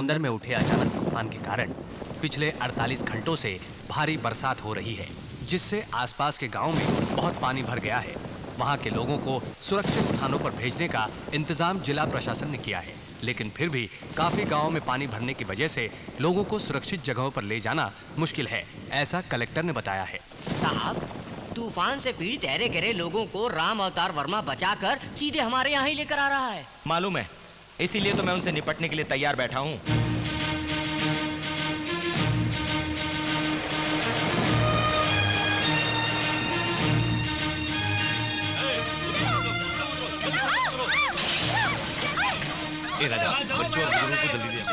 समंदर में उठे अचानक तूफान के कारण पिछले 48 घंटों से भारी बरसात हो रही है, जिससे आसपास के गांव में बहुत पानी भर गया है। वहां के लोगों को सुरक्षित स्थानों पर भेजने का इंतजाम जिला प्रशासन ने किया है, लेकिन फिर भी काफी गांवों में पानी भरने की वजह से लोगों को सुरक्षित जगहों पर ले जाना मुश्किल है, ऐसा कलेक्टर ने बताया है। साहब, तूफान से पीड़ित अरे गहरे लोगों को राम अवतार वर्मा बचाकर सीधे हमारे यहाँ ही लेकर आ रहा है। मालूम है, इसीलिए तो मैं उनसे निपटने के लिए तैयार बैठा हूँ। राजा, बच्चों और बुजुर्गों को जल्दी ले आओ।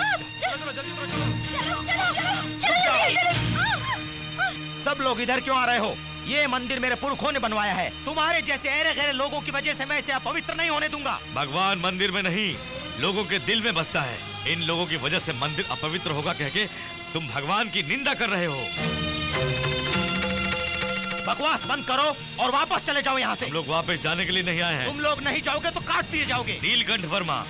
सब लोग इधर क्यों आ रहे हो? ये मंदिर मेरे पुरखों ने बनवाया है। तुम्हारे जैसे अरे गहरे लोगों की वजह से मैं इसे अपवित्र नहीं होने दूंगा। भगवान मंदिर में नहीं, लोगों के दिल में बसता है। इन लोगों की वजह से मंदिर अपवित्र होगा कह के तुम भगवान की निंदा कर रहे हो। बकवास बंद करो और वापस चले जाओ यहाँ से। हम लोग वापस जाने के लिए नहीं आए हैं। तुम लोग नहीं जाओगे तो काट दिए जाओगे। नीलकंठ वर्मा,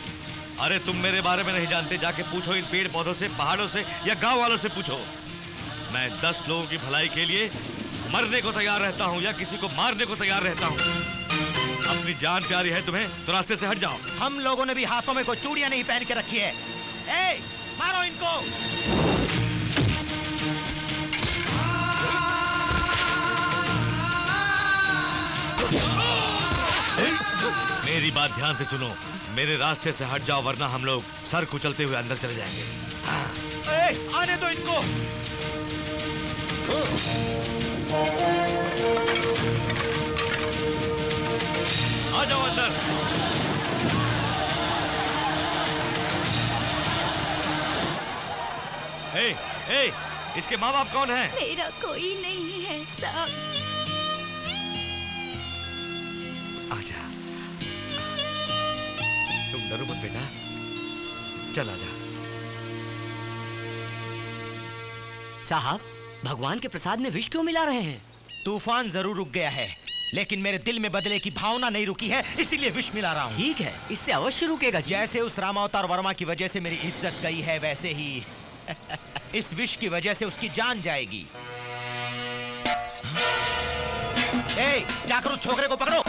अरे तुम मेरे बारे में नहीं जानते, जाके पूछो इन पेड़ पौधों से, पहाड़ों से या गांव वालों से पूछो। मैं 10 लोगों की भलाई के लिए मरने को तैयार रहता हूँ या किसी को मारने को तैयार रहता हूँ। अपनी जान प्यारी है तुम्हें तो रास्ते से हट जाओ। हम लोगों ने भी हाथों में कोई चूड़ियां नहीं पहन के रखी है। ए, मारो इनको। मेरी बात ध्यान से सुनो, मेरे रास्ते से हट जाओ वरना हम लोग सर कुचलते हुए अंदर चले जाएंगे। आने दो इनको। आ जाओ अंदर। इसके माँ बाप कौन हैं? मेरा कोई नहीं है साहब। आजा, तुम डरो मत बेटा, चल आजा। साहब, भगवान के प्रसाद में विष क्यों मिला रहे हैं? तूफान जरूर रुक गया है, लेकिन मेरे दिल में बदले की भावना नहीं रुकी है, इसीलिए विष मिला रहा हूँ। ठीक है, इससे अवश्य रुकेगा जी। जैसे उस रामावतार वर्मा की वजह से मेरी इज्जत गई है, वैसे ही इस विष की वजह से उसकी जान जाएगी। ए, जाकर उस छोकरे को पकड़ो।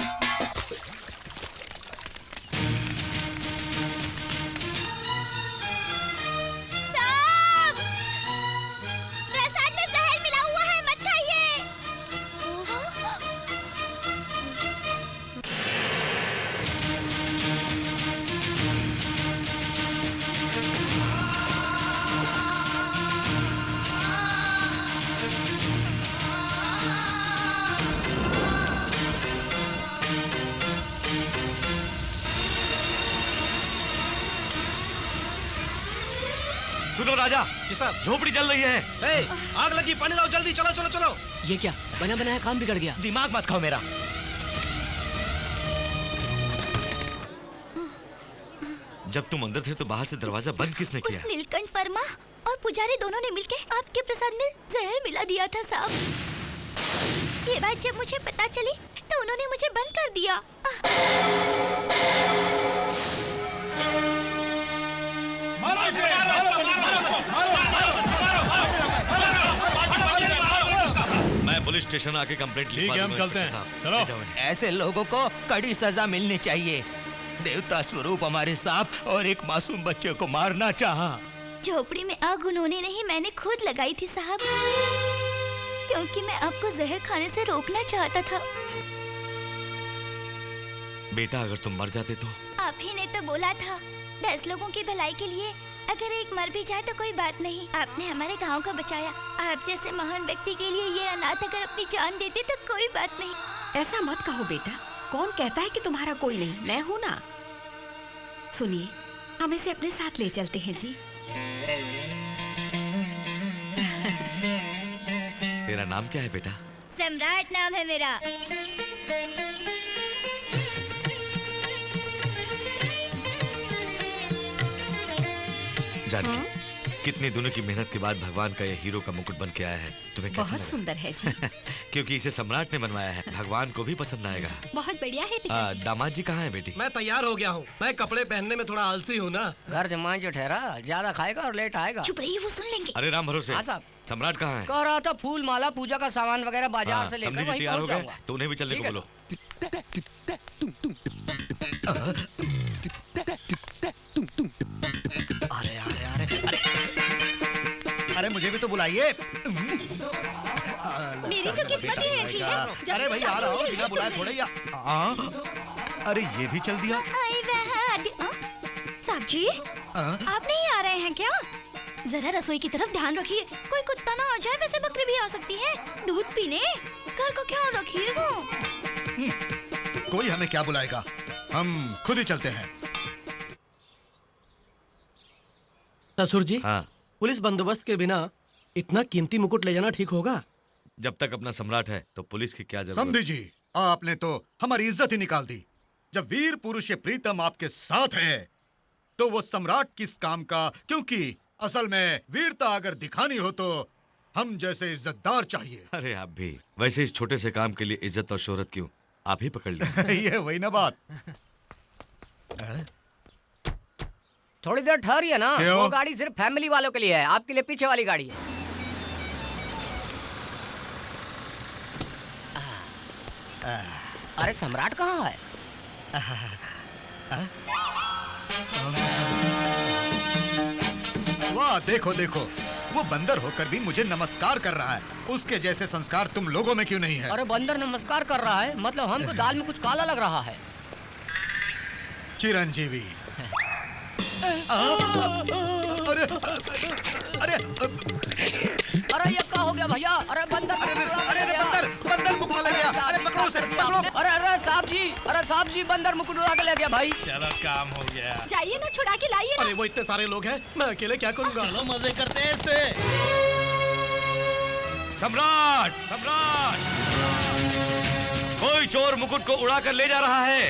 सुनो राजा, झोपड़ी जल रही है। आग लगी, पानी लाओ जल्दी, चलो चलो चलो। ये क्या बना बनाया काम बिगड़ गया? दिमाग मत खाओ मेरा। जब तुम अंदर थे तो बाहर से दरवाजा बंद किसने किया? नीलकंठ वर्मा और पुजारी दोनों ने मिलकर आपके प्रसाद में जहर मिला दिया था साहब। ये बात जब मुझे पता चली तो उन्होंने मुझे बंद कर दिया। मैं पुलिस स्टेशन आके कंप्लेंट लिखवा दूंगा। ठीक है, हम चलते हैं। चलो। ऐसे लोगों को कड़ी सजा मिलनी चाहिए। देवता स्वरूप हमारे सांप और एक मासूम बच्चे को मारना चाहा। झोपड़ी में आग उन्होंने नहीं, मैंने खुद लगाई थी साहब, क्योंकि मैं आपको जहर खाने से रोकना चाहता था। बेटा, अगर तुम मर जाते तो? आप ही ने तो बोला था 10 लोगों की भलाई के लिए अगर एक मर भी जाए तो कोई बात नहीं। आपने हमारे गांव को बचाया। आप जैसे महान व्यक्ति के लिए ये अनाथ अगर अपनी जान देते तो कोई बात नहीं। ऐसा मत कहो बेटा, कौन कहता है कि तुम्हारा कोई नहीं, मैं हूँ ना। सुनिए, हम इसे अपने साथ ले चलते हैं जी। तेरा नाम क्या है बेटा? सम्राट नाम है मेरा। जानकी, कितनी दिनों की मेहनत के बाद भगवान का ये हीरो का मुकुट बन के आया है, तुम्हें कैसा बहुत लगा? सुंदर है जी। क्योंकि इसे सम्राट ने बनवाया है, भगवान को भी पसंद आएगा। बहुत बढ़िया है दामाद जी कहाँ है बेटी? मैं तैयार हो गया हूँ। मैं कपड़े पहनने में थोड़ा आलसी हूँ ना। घर जमाई जो ठहरा, ज्यादा खाएगा और लेट आएगा। चुप रहिए, वो सुन लेंगे। अरे राम भरोसे, हाँ साहब। सम्राट कहाँ है? कह रहा था फूल माला पूजा का सामान वगैरह बाजार से समझी लेकर जी वहीं तैयार हो पहुंच गए जाऊंगा। तो उन्हें भी चलने ठीक को है बोलो। अरे अरे अरे अरे अरे मुझे भी तो बुलाइए। मेरी तो किस्मत ही ऐसी है। अरे भाई आ रहा हूँ, बिना बुलाए थोड़े या। अरे ये भी चल दिया। साहब जी, आप नहीं आ रहे हैं क्या? जरा रसोई की तरफ ध्यान रखिए, कोई कुत्ता ना आ जाए। वैसे बकरी भी आ सकती है दूध पीने। घर का ख्याल रखिएगा। कोई हमें क्या बुलाएगा, हम खुद ही चलते हैं। ससुर जी, हाँ, पुलिस बंदोबस्त के बिना इतना कीमती मुकुट ले जाना ठीक होगा? जब तक अपना सम्राट है तो पुलिस की क्या जरूरत? समझी जी, आपने तो हमारी इज्जत ही निकाल दी। जब वीर पुरुष ये प्रीतम आपके साथ है तो वो सम्राट किस काम का? क्योंकि असल में वीरता अगर दिखानी हो तो हम जैसे इज्जतदार चाहिए। अरे आप भी वैसे इस छोटे से काम के लिए इज्जत और शोहरत क्यों? आप ही पकड़ लीजिए। ये वही ना बात। थोड़ी देर ठहरिए ना, क्यों? वो गाड़ी सिर्फ फैमिली वालों के लिए है, आपके लिए पीछे वाली गाड़ी है। अरे सम्राट कहाँ है? वाह, देखो देखो, वो बंदर होकर भी मुझे नमस्कार कर रहा है। उसके जैसे संस्कार तुम लोगों में क्यों नहीं है? अरे बंदर नमस्कार कर रहा है, मतलब हमको दाल में कुछ काला लग रहा है। चिरंजीवी। अरे अरे अरे ये क्या हो गया भैया? अरे बंदर अरे बंदर बंदर मुकुट ले गया। अरे पकड़ो उसे, पकड़ो। अरे साहब जी बंदर मुकुट उड़ा के ले गया भाई। चलो काम हो गया। जाइए ना, छुड़ा के लाइए ना। अरे वो इतने सारे लोग हैं, मैं अकेले क्या करूँगा? चलो मजे करते हैं इससे। सम्राट, सम्राट, कोई चोर मुकुट को उड़ा कर ले जा रहा है।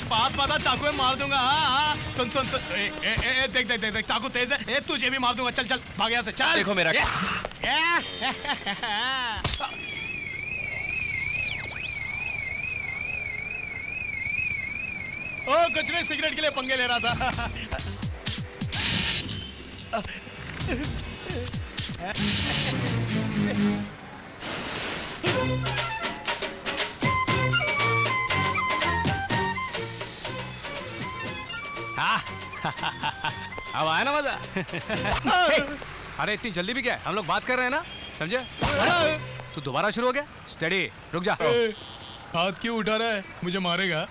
पास माता, चाकू में मार दूंगा। हाँ, सुन सुन सुन, देख देख देख, चाकू तेज है। तुझे भी मार दूंगा। चल चल, भाग यहाँ से, चल। देखो मेरा ओ, कुछ नहीं, सिगरेट के लिए पंगे ले रहा था। अब आया ना मजा? अरे इतनी जल्दी भी क्या है? हम लोग बात कर रहे हैं ना, समझे? तू दोबारा शुरू हो गया? स्टडी, रुक जा। हाथ क्यों उठा रहा है? मुझे मारेगा?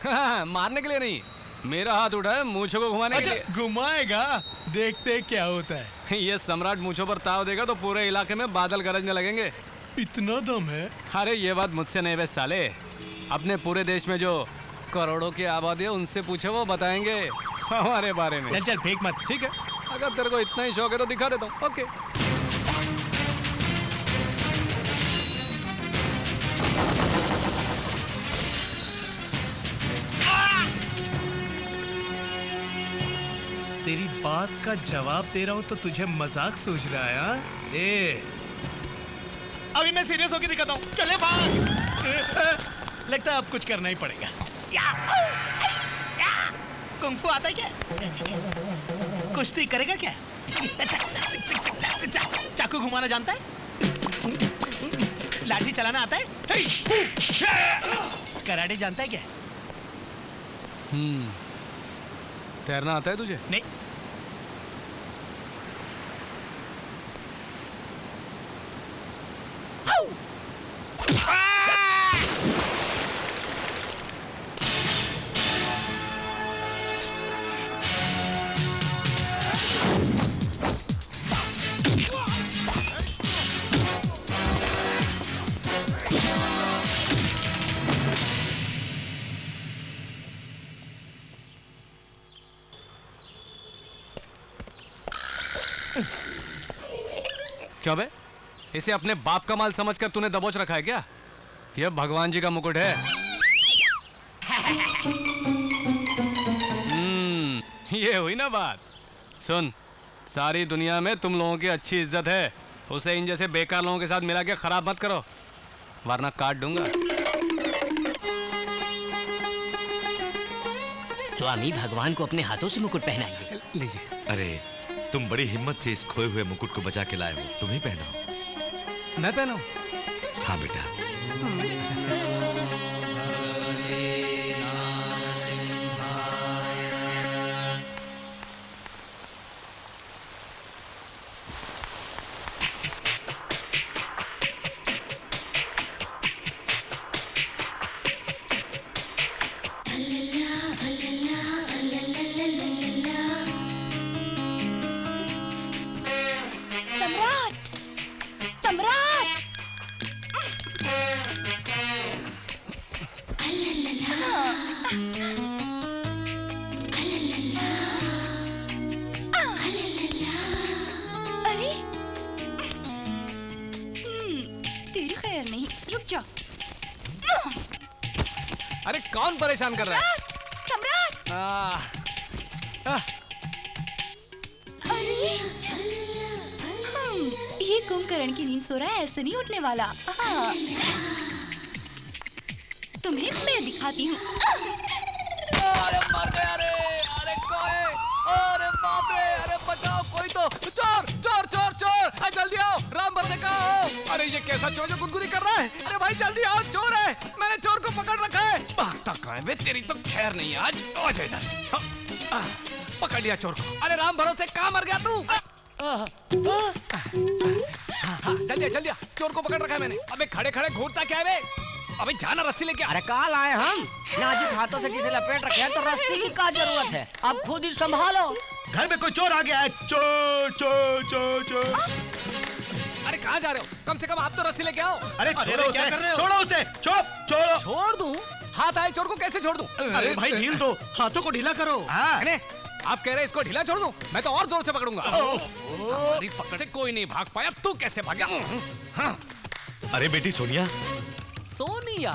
मारने के लिए नहीं, मेरा हाथ उठा है मूंछों को घुमाने के लिए। घुमाएगा, देखते क्या होता है। ये सम्राट मूंछों पर ताव देगा तो पूरे इलाके में बादल गरजने लगेंगे। इतना दम है? अरे ये बात मुझसे नहीं बे साले, अपने पूरे देश में जो करोड़ों की आबादी है उनसे पूछे, वो बताएंगे हमारे बारे में। चल चल, फेंक मत। ठीक है, अगर तेरे को इतना ही शौक है तो दिखा देता हूँ। ओके। तेरी बात का जवाब दे रहा हूँ तो तुझे मजाक सूझ रहा है? हाँ? ए, अभी मैं सीरियस होके दिखाता हूँ। चले भाग। लगता है अब कुछ करना ही पड़ेगा। कुंफू आता है क्या? कुश्ती करेगा क्या? चाकू घुमाना जानता है? लाठी चलाना आता है? कराटे जानता है क्या? तैरना आता है तुझे? नहीं। क्या बे? इसे अपने बाप का माल समझकर तूने दबोच रखा है क्या? यह भगवान जी का मुकुट है। ये हुई ना बात। सुन, सारी दुनिया में तुम लोगों की अच्छी इज्जत है। उसे इन जैसे बेकार लोगों के साथ मिला के खराब मत करो, वरना काट दूंगा। स्वामी भगवान को अपने हाथों से मुकुट पहनाइए। लीजिए। अरे तुम बड़ी हिम्मत से इस खोए हुए मुकुट को बचा के लाए हो, तुम ही पहनाओ। मैं पहनाऊं? हाँ बेटा। सम्राट, सम्राट। अरे तेरी खैर नहीं, रुक जा। अरे कौन परेशान कर रहा है? सम्राट। अरे ये कुंभकर्ण की नींद सो रहा है, ऐसे नहीं उठने वाला। हाँ। तुम्हें मैं दिखाती हूँ। अरे मर गया रे! अरे कोई! अरे बाप रे! अरे बचाओ कोई तो! चोर! चोर! चोर! चोर! अरे जल्दी आओ! राम बरसे कहाँ हो? अरे ये कैसा चोर जो गुदगुदी कर रहा है? अरे भाई जल्दी आओ, चोर है! मैंने चोर को पकड़ रखा है। भागता कहाँ है बे? तेरी तो खैर नहीं आज। आ जा इधर। पकड़ लिया चोर को। अरे राम भरोसे कहाँ मर गया तू? जल्दी जल्दी, चोर को पकड़ रखा है मैंने। अबे खड़े खड़े घूरता क्या है बे? अबे जाना रस्सी लेके। अरे कहाँ लाए हम? नाजुक हाथों से जिसे लपेट रखे हैं तो रस्सी की क्या जरूरत है? अब खुद ही संभालो। घर में कोई चोर आ गया है। चोर चोर चोर चोर। अरे कहाँ जा रहे हो? कम से कम आप तो रस्सी लेके आओ। अरे छोड़ो क्या उसे, कर रहे हो? छोड़ो उसे, छोड़ो छोड़ो। छोड़ दूं? हाथ आए चोर को कैसे छोड़ दूं? अरे भाई ढील दो, हाथों को ढीला करो। हाँ। अरे आप कह रहे इसको ढीला छोड़ दूं? मैं तो और जोर से पकड़ूंगा। हमारी पकड़ से कोई नहीं भाग पाया, तू कैसे भाग गया? हाँ। अरे बेटी सोनिया। सोनिया?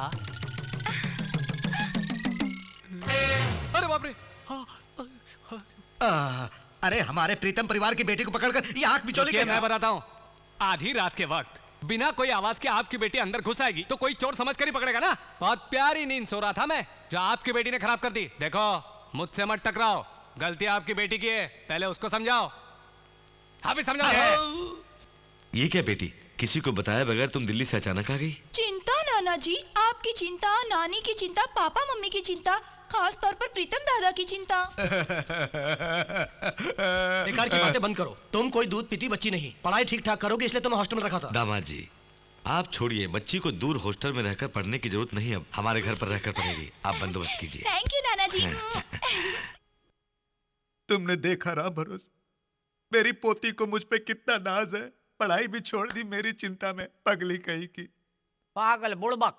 अरे बाप रे! अरे हमारे प्रीतम परिवार की बेटी को पकड़कर ये आंख बिचौली देखिए, कैसे? मैं बताता हूँ। आधी रात के वक्त बिना कोई आवाज के आपकी बेटी अंदर घुस आएगी तो कोई चोर समझ कर ही पकड़ेगा ना। बहुत प्यारी नींद सो रहा था मैं, जो आपकी बेटी ने खराब कर दी। देखो, मुझसे मत टकराओ, गलती आपकी बेटी की है, पहले उसको समझाओ। आप ही समझाओ। ये क्या बेटी, किसी को बताए बगैर तुम दिल्ली से अचानक आ गई? चिंता नाना जी, आपकी चिंता, नानी की चिंता, पापा मम्मी की चिंता, खास तौर पर प्रीतम दादा की चिंता। बेकार की बातें बंद करो। तुम कोई दूध पीती बच्ची नहीं, पढ़ाई ठीक ठाक करोगे इसलिए तुम्हें हॉस्टल में रखा था। दामाद जी, आप छोड़िए, बच्ची को दूर हॉस्टल में रहकर पढ़ने की जरूरत नहीं, अब हमारे घर पर रहकर पढ़ेगी। आप बंदोबस्त कीजिए। थैंक यू नाना जी। तुमने देखा राम भरोसे, मेरी पोती को मुझ पे कितना नाज है। पढ़ाई भी छोड़ दी मेरी चिंता में, पगली कहीं की। पागल बुड़बक,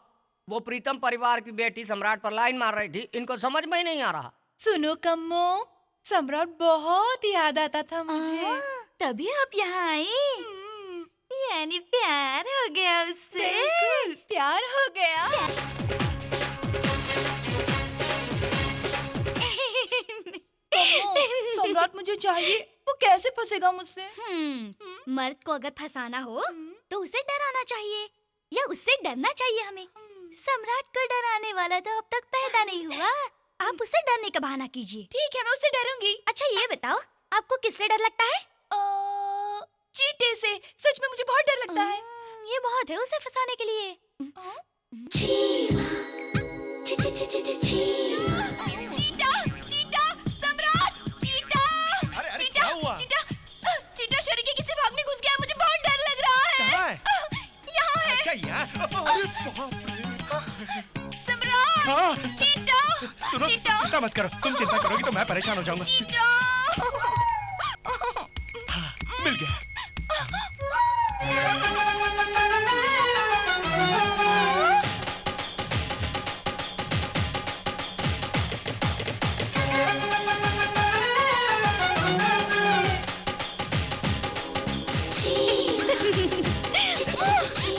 वो प्रीतम परिवार की बेटी सम्राट पर लाइन मार रही थी, इनको समझ में ही नहीं आ रहा। सुनो कम्मो, सम्राट बहुत याद आता था मुझे। तभी आप यहाँ आई। यानी प्यार हो गया उससे। बिल्कुल, प्यार हो गया। सम्राट मुझे चाहिए, वो कैसे फंसेगा मुझसे? मर्द को अगर फंसाना हो तो उसे डराना चाहिए या उससे डरना चाहिए हमें। सम्राट को डराने वाला तो अब तक पैदा नहीं हुआ। आप उससे डरने का बहाना कीजिए। ठीक है, मैं उससे डरूंगी। अच्छा ये बताओ, आपको किससे डर लगता है? चींटे से। सच में मुझे बहुत डर लगता है। ये बहुत है उसे फंसाने के लिए। चीटा, चीटा, सम्राट, चीटा, चीटा, चीटा, चीटा शरीर के किसी भाग में घुस गया। मुझे बहुत डर लग रहा है। कहाँ है? यहाँ है। अच्छा यहाँ। सम्राट, चीटा, सुनो, चीटा, चिंता मत करो। तुम चिंता करोगी तो मैं परेशान हो जाऊंगा। चीटा। मिल गया।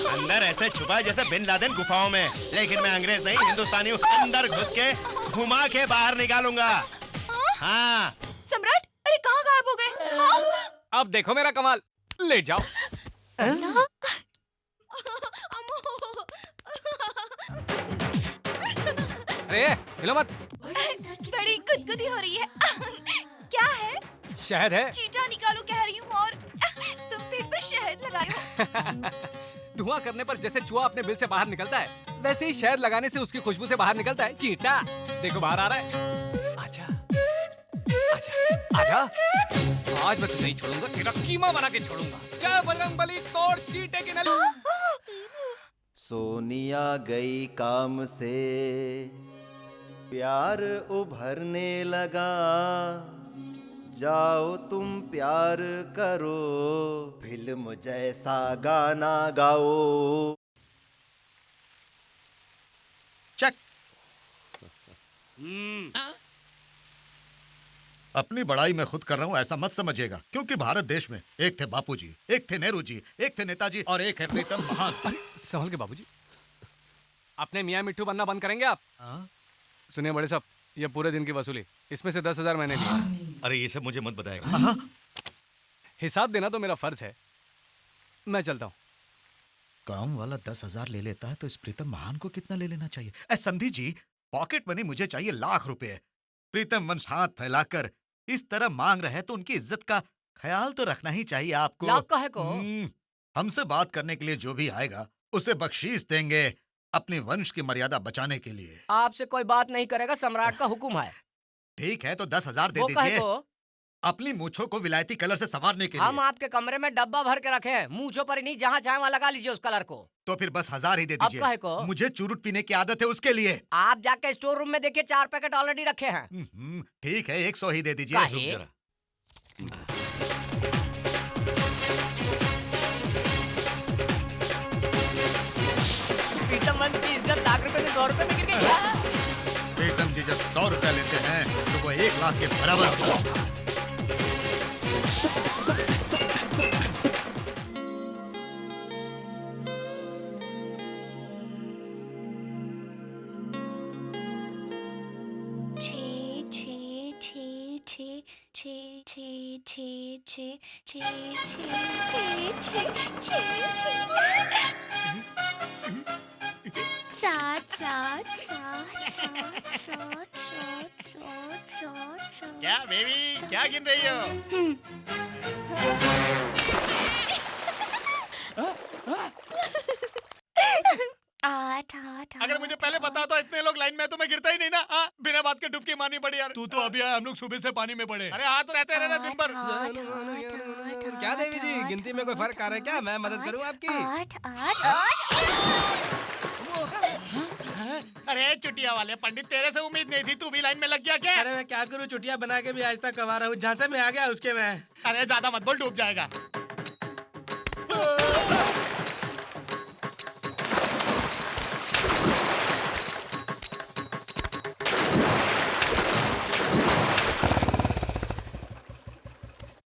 अंदर ऐसे छुपा है जैसे बिन लादेन गुफाओं में, लेकिन मैं अंग्रेज नहीं हिंदुस्तानी हूँ। अंदर घुस के घुमा के बाहर निकालूंगा। हाँ। सम्राट, अरे कहाँ गायब हो गए? अब देखो मेरा कमाल, लेट जाओ। अरे हिलो मत। बड़ी गुदगुदी हो रही है। क्या है? शहद है। चीटा निकालो कह रही हूँ और तुम पेट पर शहद लगाए हो। धुआं करने पर जैसे चूहा अपने बिल से बाहर निकलता है, वैसे ही शहद लगाने से उसकी खुशबू से बाहर निकलता है चींटा। देखो बाहर आ रहा है। आजा, आजा, आजा। आज मैं तुझे नहीं छोड़ूंगा, तेरा कीमा बना के छोड़ूंगा। जय बजरंगबली, तोड़ चींटे की नली। सोनिया गई काम से, प्यार उभरने लगा। जाओ तुम प्यार करो, फिल्म जैसा गाना गाओ। चेक। अपनी बड़ाई मैं खुद कर रहा हूँ ऐसा मत समझिएगा, क्योंकि भारत देश में एक थे बापूजी, एक थे नेहरू जी, एक थे नेताजी और एक है प्रीतम महान। संभल के बाबूजी, अपने मियाँ मिट्टू बनना बंद करेंगे आप? सुनिए बड़े साहब, ये पूरे दिन की वसूली, इसमें से 10,000 मैंने दिए। अरे ये सब मुझे मत बताएगा। हिसाब देना तो मेरा फर्ज है। मैं चलता हूँ। काम वाला 10,000 ले लेता है तो इस प्रीतम महान को कितना ले लेना चाहिए? समधी जी, पॉकेट मनी मुझे चाहिए लाख रुपए। प्रीतम वंश हाथ फैलाकर इस तरह मांग रहे तो उनकी इज्जत का ख्याल तो रखना ही चाहिए आपको। लाख का है को? हमसे बात करने के लिए जो भी आएगा उसे बख्शीश देंगे, अपनी वंश की मर्यादा बचाने के लिए। आपसे कोई बात नहीं करेगा, सम्राट का हुक्म है। ठीक है तो 10,000 दे वो कहे दीजिए, को? अपनी मूंछों को विलायती कलर से संवारने के लिए। हम आपके कमरे में डब्बा भर के रखे हैं, मूंछों पर ही नहीं, जहाँ चाहे वहाँ लगा लीजिए उस कलर को। तो फिर बस 1,000 ही दे अब दीजिए। काहे को? मुझे चुरुट पीने की आदत है उसके लिए। आप जाके स्टोर रूम में देखिए, 4 पैकेट ऑलरेडी रखे हैं। ठीक है 100 ही दे दीजिए। काहे? रुक जरा। प्रीतम वंश की इज्जत लाख रुपए से 100 रुपए में गिर गई। प्रीतम जी जब 100 रुपया लेते हैं तो वो 1 लाख के बराबर होता है। क्या बेबी, क्या गिन रही हो? अगर मुझे पहले पता तो इतने लोग लाइन में तो मैं गिरता ही नहीं ना। बिना बात के डुबकी मारनी पड़ी यार। तू तो अभी आया, हम लोग सुबह से पानी में पड़े। अरे हाँ तो रहते रहना दिन भर। क्या देवी जी, गिनती में कोई फर्क आ रहा है क्या? मैं मदद करूं आपकी? अरे चुटिया वाले पंडित, तेरे से उम्मीद नहीं थी, तू भी लाइन में लग गया क्या? अरे मैं क्या करूं, चुटिया बना के भी आज तक कमा रहा हूँ। झांसे में आ गया उसके मैं। अरे ज्यादा मत बोल, डूब जाएगा।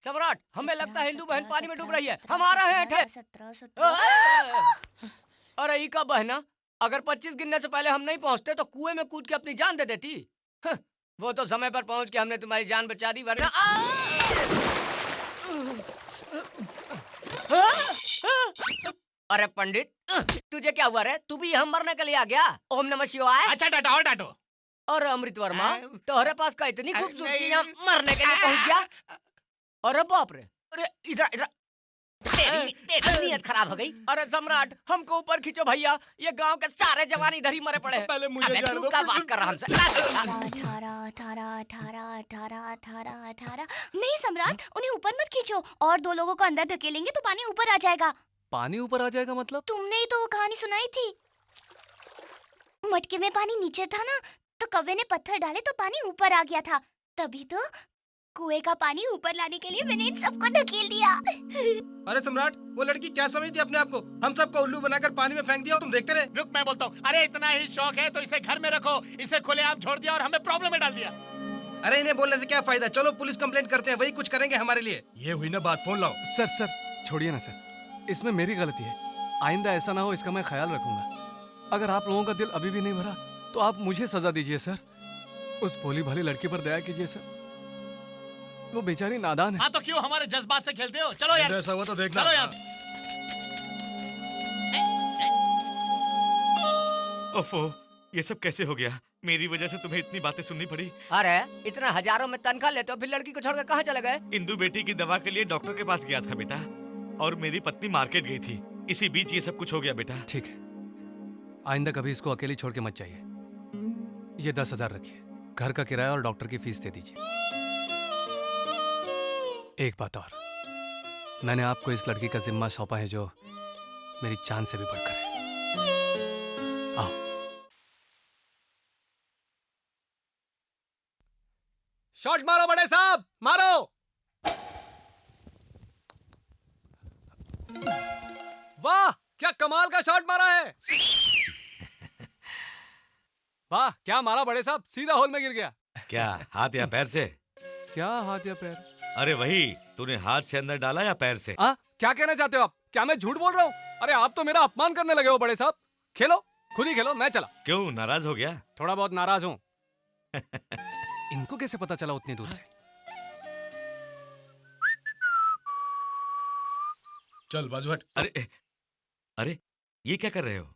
सम्राट, हमें लगता है हिंदू बहन पानी में डूब रही है, हम आ रहे हैं। अरे ई का बहना, अगर 25 गिनने से पहले हम नहीं पहुंचते तो कुएं में कूद के अपनी जान दे देती। वो तो समय पर पहुंच के हमने तुम्हारी जान बचा दी, वरना अरे पंडित, तुझे क्या हुआ रे? तू भी हम मरने के लिए आ गया? ओम नमः शिवाय। अच्छा डांटो और डांटो। और अमृत वर्मा, तुम्हारे पास का इतनी खूबसूरती हम मरने के लिए पहुंच गया? अरे बाप रे, अरे इधर इधर, तेरी नीयत खराब हो गई। अरे सम्राट, हमको ऊपर खींचो भैया, ये गांव के सारे जवान इधर ही मरे पड़े हैं। पहले मुझे अबे जाने तू दो। क्या बात कर रहा हमसे? 18 नहीं सम्राट, उन्हें ऊपर मत खींचो, और 2 लोगों को अंदर धकेलेंगे तो पानी ऊपर आ जाएगा। पानी ऊपर आ जाएगा मतलब? तुमने ही तो वो कहानी सुनाई थी, मटके में पानी नीचे था ना, तो कौवे ने पत्थर डाले तो पानी ऊपर आ गया था। तभी तो कुएं का पानी ऊपर लाने के लिए मैंने इन सबको धकेल दिया। अरे सम्राट, वो लड़की क्या समझती अपने आप को? हम सबको उल्लू बनाकर पानी में फेंक दिया, तुम देखते रहे। रुक, मैं बोलता हूँ। अरे इतना ही शौक है तो इसे घर में रखो, इसे खुलेआम छोड़ दिया और हमें प्रॉब्लम में डाल दिया। अरे इन्हें बोलने से क्या फायदा, चलो पुलिस कंप्लेंट करते हैं, वही कुछ करेंगे हमारे लिए। ये हुई ना बात, फोन लाओ। सर छोड़िए ना सर, इसमें मेरी गलती है। आइंदा ऐसा ना हो इसका मैं ख्याल रखूंगा। अगर आप लोगों का दिल अभी भी नहीं भरा तो आप मुझे सजा दीजिए सर। उस भोली भाली लड़की पर दया कीजिए सर, वो बेचारी नादान है। हाँ तो क्यों हमारे जज्बात से खेलते हो? चलो यार, ऐसा हुआ तो देखना। चलो यहाँ से। ओफो, ये सब कैसे हो गया? मेरी वजह से तुम्हें इतनी बातें सुननी पड़ी। अरे इतना हजारों में तनख्वाह लेते हो, फिर लड़की को छोड़कर कहाँ चले गए? इंदु बेटी की दवा के लिए डॉक्टर के पास गया था बेटा, और मेरी पत्नी मार्केट गई थी। इसी बीच ये सब कुछ हो गया बेटा। ठीक है, आइंदा कभी इसको अकेली छोड़ के मत जाइए। ये 10,000 रखिए, घर का किराया और डॉक्टर की फीस दे दीजिए। एक बात और, मैंने आपको इस लड़की का जिम्मा सौंपा है जो मेरी जान से भी बढ़कर है। आओ। शॉट मारो बड़े साहब, मारो। वाह, क्या कमाल का शॉट मारा है। वाह, क्या मारा बड़े साहब, सीधा होल में गिर गया। क्या हाथ या पैर से? क्या हाथ या पैर? अरे वही, तूने हाथ से अंदर डाला या पैर से? क्या कहना चाहते हो आप? क्या मैं झूठ बोल रहा हूँ? अरे आप तो मेरा अपमान करने लगे हो बड़े साहब। खेलो, खुद ही खेलो, मैं चला। क्यों, नाराज हो गया? थोड़ा बहुत नाराज हूँ। इनको कैसे पता चला उतनी दूर से? चल बाजू हट। अरे अरे, ये क्या कर रहे हो?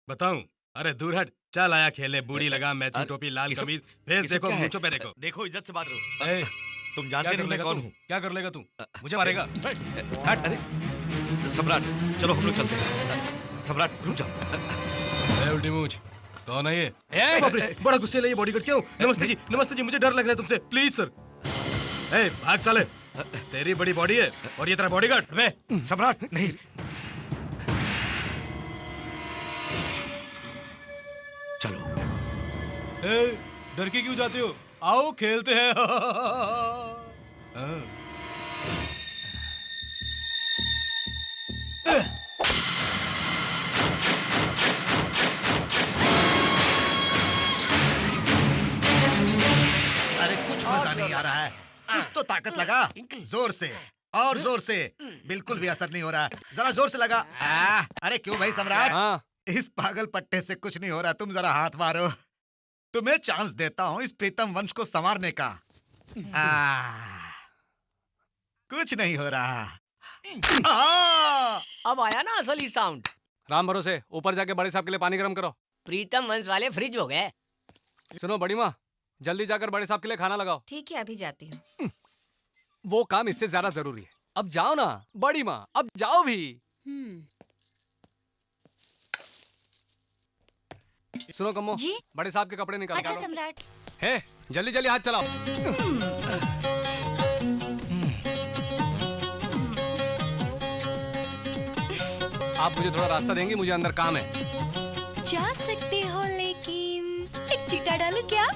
बताऊं? अरे दूर हट, चल आया खेलने। बूढ़ी लगा, मैचिंग टोपी, लाल कमीज, भेस देखो, मूंछों पे देखो। देखो, इज्जत से बात करो। ए, तुम जानते नहीं मैं कौन हूँ? क्या कर लेगा तू? मुझे मारेगा? हट। अरे सम्राट, चलो हम लोग चलते हैं। सम्राट रुक जाओ। उल्टी मूंछ, कौन है ये? बाप रे, बड़ा गुस्से ये बॉडीगार्ड क्यों? नमस्ते जी, मुझे डर लग रहा है तुमसे, प्लीज सर। ए, भाग साले, तेरी बड़ी बॉडी है और ये तेरा बॉडीगार्ड। वे सम्राट नहीं। चलो। ए, डर के क्यों जाते हो? आओ खेलते हैं। अरे कुछ मजा नहीं आ रहा है। कुछ तो ताकत लगा, जोर से और जोर से। बिल्कुल भी असर नहीं हो रहा, जरा जोर से लगा। अरे क्यों भाई सम्राट, इस पागल पट्टे से कुछ नहीं हो रहा, तुम जरा हाथ मारो। तुम्हें चांस देता हूँ इस प्रीतम वंश को संवारने का। कुछ नहीं हो रहा। अब आया ना असली साउंड। राम भरोसे, ऊपर जाके बड़े साहब के लिए पानी गर्म करो। प्रीतम वंश वाले फ्रिज हो गए। सुनो बड़ी माँ, जल्दी जाकर बड़े साहब के लिए खाना लगाओ। ठीक है, अभी जाती हूँ। वो काम इससे ज्यादा जरूरी है। अब जाओ ना बड़ी माँ, अब जाओ भी। सुनो कम्मो जी? बड़े साहब के कपड़े निकालो। अच्छा सम्राट। हे, जल्दी जल्दी हाथ चलाओ। आप मुझे थोड़ा रास्ता देंगे, मुझे अंदर काम है। जा सकते हो लेकिन एक चीटा डालूं क्या?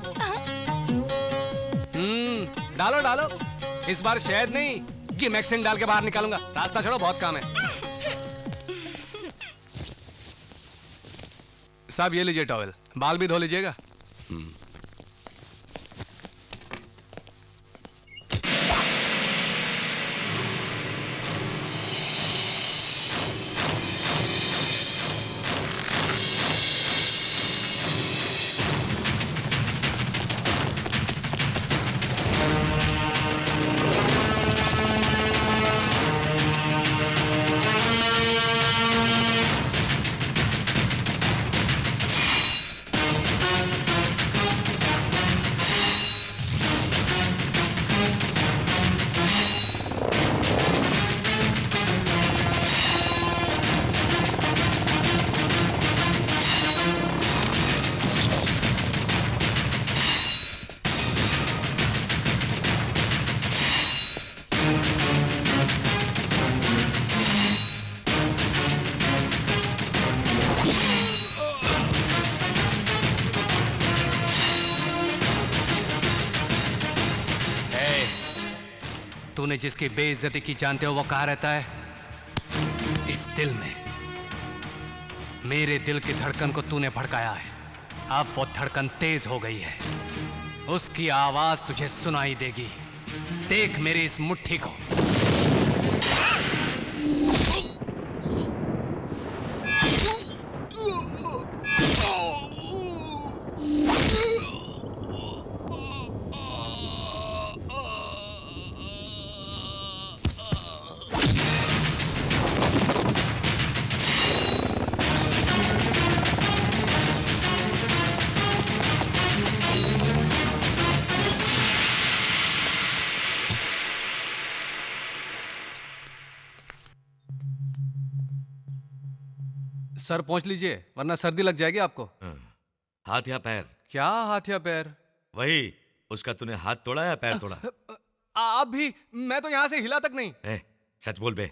डालो डालो, इस बार शहद नहीं गिमेक्सिन डाल के बाहर निकालूंगा। रास्ता छोड़ो, बहुत काम है। साहब ये लीजिए टॉवेल, बाल भी धो लीजिएगा। तूने जिसकी बेइज्जती की जानते हो वो कहाँ रहता है? इस दिल में। मेरे दिल की धड़कन को तूने भड़काया है, अब वो धड़कन तेज हो गई है। उसकी आवाज तुझे सुनाई देगी। देख मेरी इस मुट्ठी को। सर पहुंच लीजिए वरना सर्दी लग जाएगी आपको। हाथ या पैर? क्या हाथ या पैर? वही, उसका तूने हाथ तोड़ा या पैर तोड़ा? आप भी, मैं तो यहाँ से हिला तक नहीं। सच बोल बे।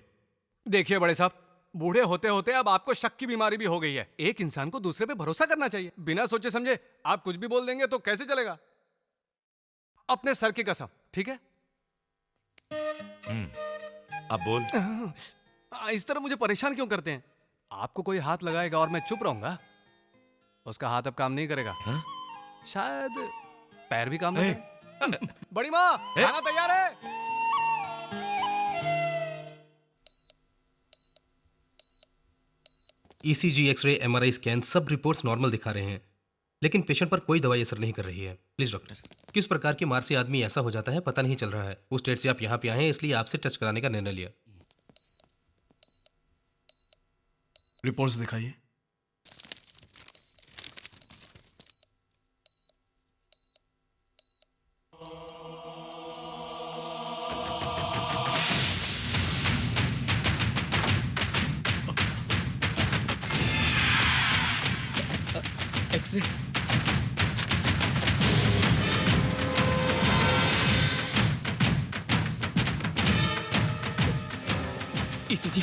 देखिए बड़े साहब, बूढ़े होते होते अब आपको शक की बीमारी भी हो गई है। एक इंसान को दूसरे पे भरोसा करना चाहिए। बिना सोचे समझे आप कुछ भी बोल देंगे तो कैसे चलेगा? अपने सर की कसम, ठीक है? अब बोल। इस तरह मुझे परेशान क्यों करते हैं? आपको कोई हाथ लगाएगा और मैं चुप रहूंगा, उसका हाथ अब काम नहीं करेगा। शायद पैर भी काम नहीं करेगा। बड़ी माँ, खाना तैयार है। ईसीजी, एक्सरे, एमआरआई स्कैन सब रिपोर्ट्स नॉर्मल दिखा रहे हैं, लेकिन पेशेंट पर कोई दवाई असर नहीं कर रही है। प्लीज डॉक्टर, किस प्रकार की मार से आदमी ऐसा हो जाता है पता नहीं चल रहा है। उस स्टेट से आप यहाँ पे आए हैं, इसलिए आपसे टेस्ट कराने का निर्णय लिया। रिपोर्ट्स दिखाइए। X ray. ECG.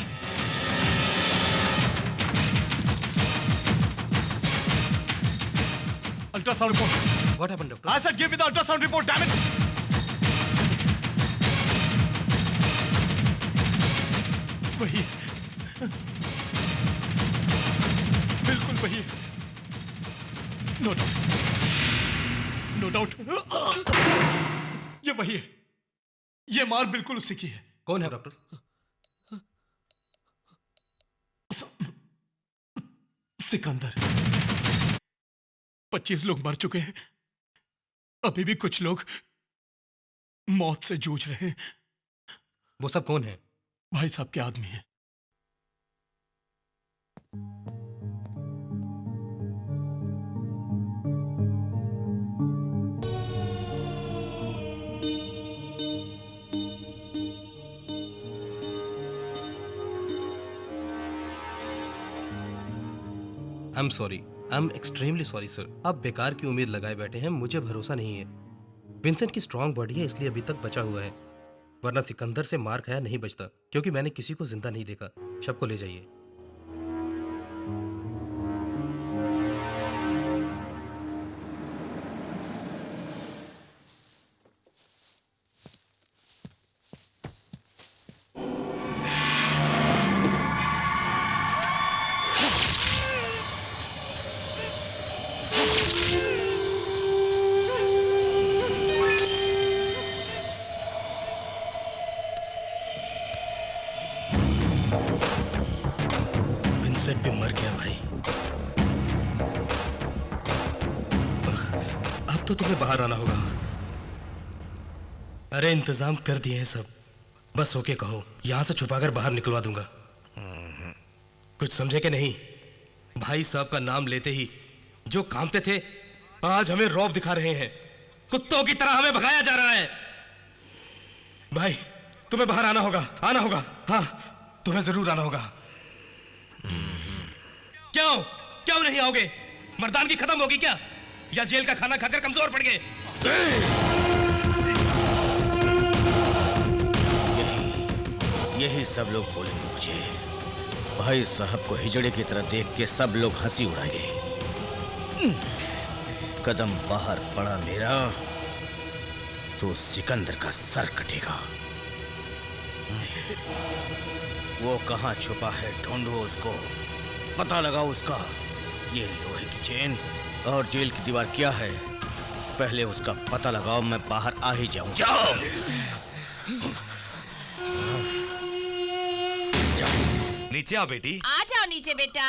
Ultrasound report. What happened, doctor? I said give me the ultrasound report, damn it! वही, बिल्कुल वही। नो डाउट, नो डाउट, ये वही है। ये मार बिल्कुल उसी की है। कौन है डॉक्टर? सिकंदर। 25 लोग मर चुके हैं, अभी भी कुछ लोग मौत से जूझ रहे हैं। वो सब कौन है? भाई साहब के आदमी हैं। I am sorry, I am extremely sorry sir. आप बेकार की उम्मीद लगाए बैठे हैं, मुझे भरोसा नहीं है। विंसेंट की स्ट्रांग बॉडी है इसलिए अभी तक बचा हुआ है, वरना सिकंदर से मार खाया नहीं बचता, क्योंकि मैंने किसी को जिंदा नहीं देखा। शव को ले जाइए। विंसेंट भी मर गया भाई। अब तो तुम्हें बाहर आना होगा। अरे इंतजाम कर दिए हैं सब, बस ओके कहो, यहां से छुपाकर बाहर निकलवा दूंगा। कुछ समझे कि नहीं? भाई साहब का नाम लेते ही जो कामते थे आज हमें रौब दिखा रहे हैं। कुत्तों की तरह हमें भगाया जा रहा है। भाई तुम्हें बाहर आना होगा, आना होगा। हाँ तुम्हें जरूर आना होगा। क्यों क्यों नहीं आओगे? मर्दानगी खत्म होगी क्या, या जेल का खाना खाकर कमजोर पड़ गए? यही सब लोग बोलेंगे मुझे। भाई साहब को हिजड़े की तरह देख के सब लोग हंसी उड़ाएंगे। कदम बाहर पड़ा मेरा तो सिकंदर का सर कटेगा। वो कहां छुपा है, ढूंढो उसको, पता लगाओ उसका। ये लोहे की चेन और जेल की दीवार क्या है, पहले उसका पता लगाओ, मैं बाहर आ ही जाऊं। जाओ नीचे आओ बेटी। आ जाओ नीचे बेटा,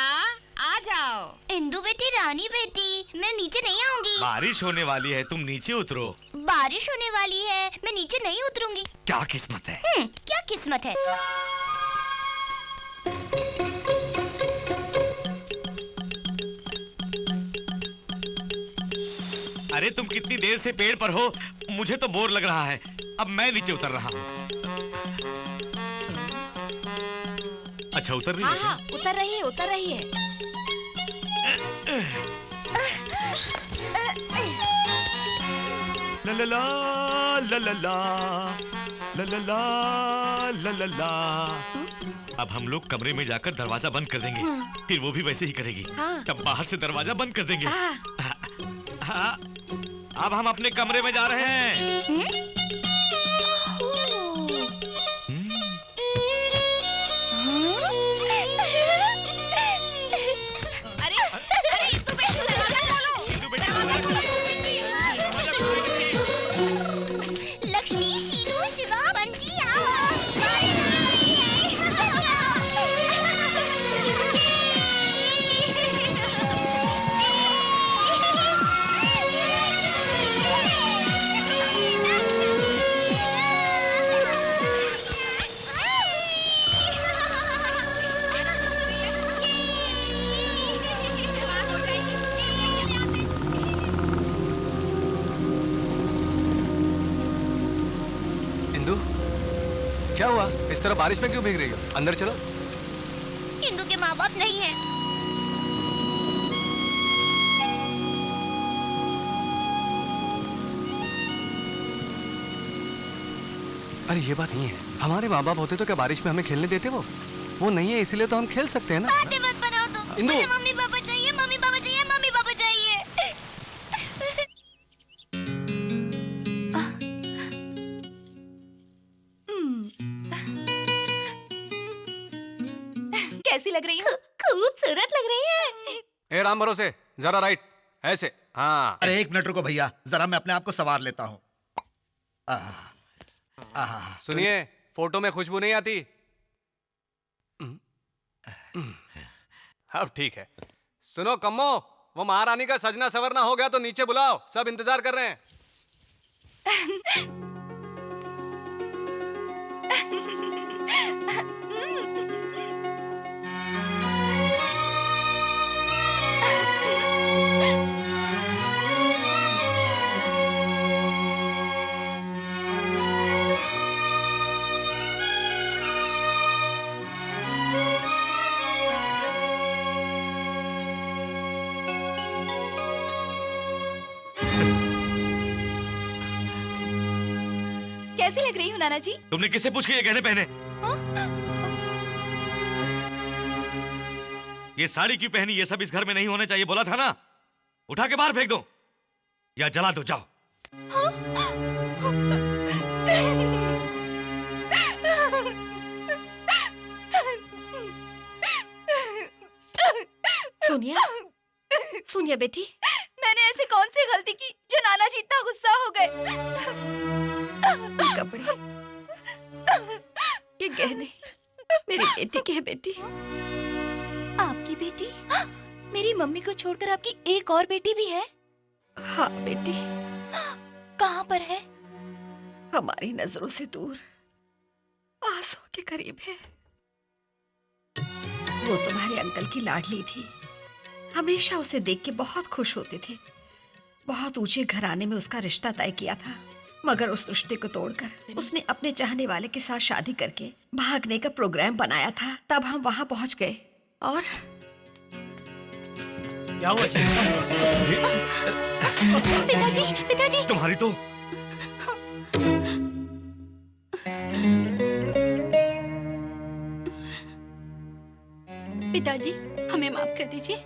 आ जाओ। इंदु बेटी, रानी बेटी, मैं नीचे नहीं आऊंगी। बारिश होने वाली है, तुम नीचे उतरो। बारिश होने वाली है, मैं नीचे नहीं उतरूंगी। क्या किस्मत है? क्या किस्मत है? अरे तुम कितनी देर से पेड़ पर हो, मुझे तो बोर लग रहा है। अब मैं नीचे उतर रहा हूँ। अच्छा उतर रही हाँ, उतर रही है, उतर रही है। ला ला ला ला ला ला ला ला ला ला ला। अब हम लोग कमरे में जाकर दरवाजा बंद कर देंगे, फिर वो भी वैसे ही करेगी। तब बाहर से दरवाजा बंद कर देंगे। हाँ, अब हम अपने कमरे में जा रहे हैं। लक्ष्मी, शीनू, शिवा, बंटी इंदु, क्या हुआ? इस तरह बारिश में क्यों भीग रही हो? अंदर चलो। इंदु के माँ बाप नहीं है। अरे ये बात नहीं है, हमारे माँ बाप होते तो क्या बारिश में हमें खेलने देते? वो नहीं है, इसलिए तो हम खेल सकते हैं ना। बातें मत बनाओ तो। इंदु, मुझे मम्मी पापा चाहिए, मम्मी पापा चाहिए, मम्मी पापा चाहिए। कैसी लग रही हूँ? खूबसूरत लग रही है। ए राम भरोसे, जरा राइट, ऐसे। हाँ। अरे 1 मिनट रुको भैया, जरा मैं अपने आप को संवार लेता हूँ। सुनिए, फोटो में खुशबू नहीं आती। अब ठीक है। सुनो कम्मो, वो महारानी का सजना सवरना हो गया तो नीचे बुलाओ, सब इंतजार कर रहे हैं। कैसी लग रही हूँ नाना जी? तुमने किससे पूछ के ये गहने पहने? ये साड़ी क्यों पहनी? ये सब इस घर में नहीं होने चाहिए, बोला था ना। उठा के बाहर फेंक दो या जला दो, जाओ। सोनिया, सोनिया बेटी, मैंने ऐसी कौन सी गलती की जो नाना जी इतना गुस्सा हो गए? ये कपड़े, ये गहने मेरी बेटी के हैं बेटी। आपकी बेटी? मेरी मम्मी को छोड़कर आपकी एक और बेटी भी है? हाँ बेटी। कहाँ पर है? हमारी नजरों से दूर, आंसुओं के करीब है। वो तुम्हारे अंकल की लाडली थी, हमेशा उसे देख के बहुत खुश होते थे। बहुत ऊंचे घराने में उसका रिश्ता तय किया था, मगर उस रिश्ते को तोड़कर उसने अपने चाहने वाले के साथ शादी करके भागने का प्रोग्राम बनाया था। तब हम वहां पहुंच गए और क्या हुआ जी? पिताजी, पिताजी। तुम्हारी तो पिताजी, हमें माफ कर दीजिए।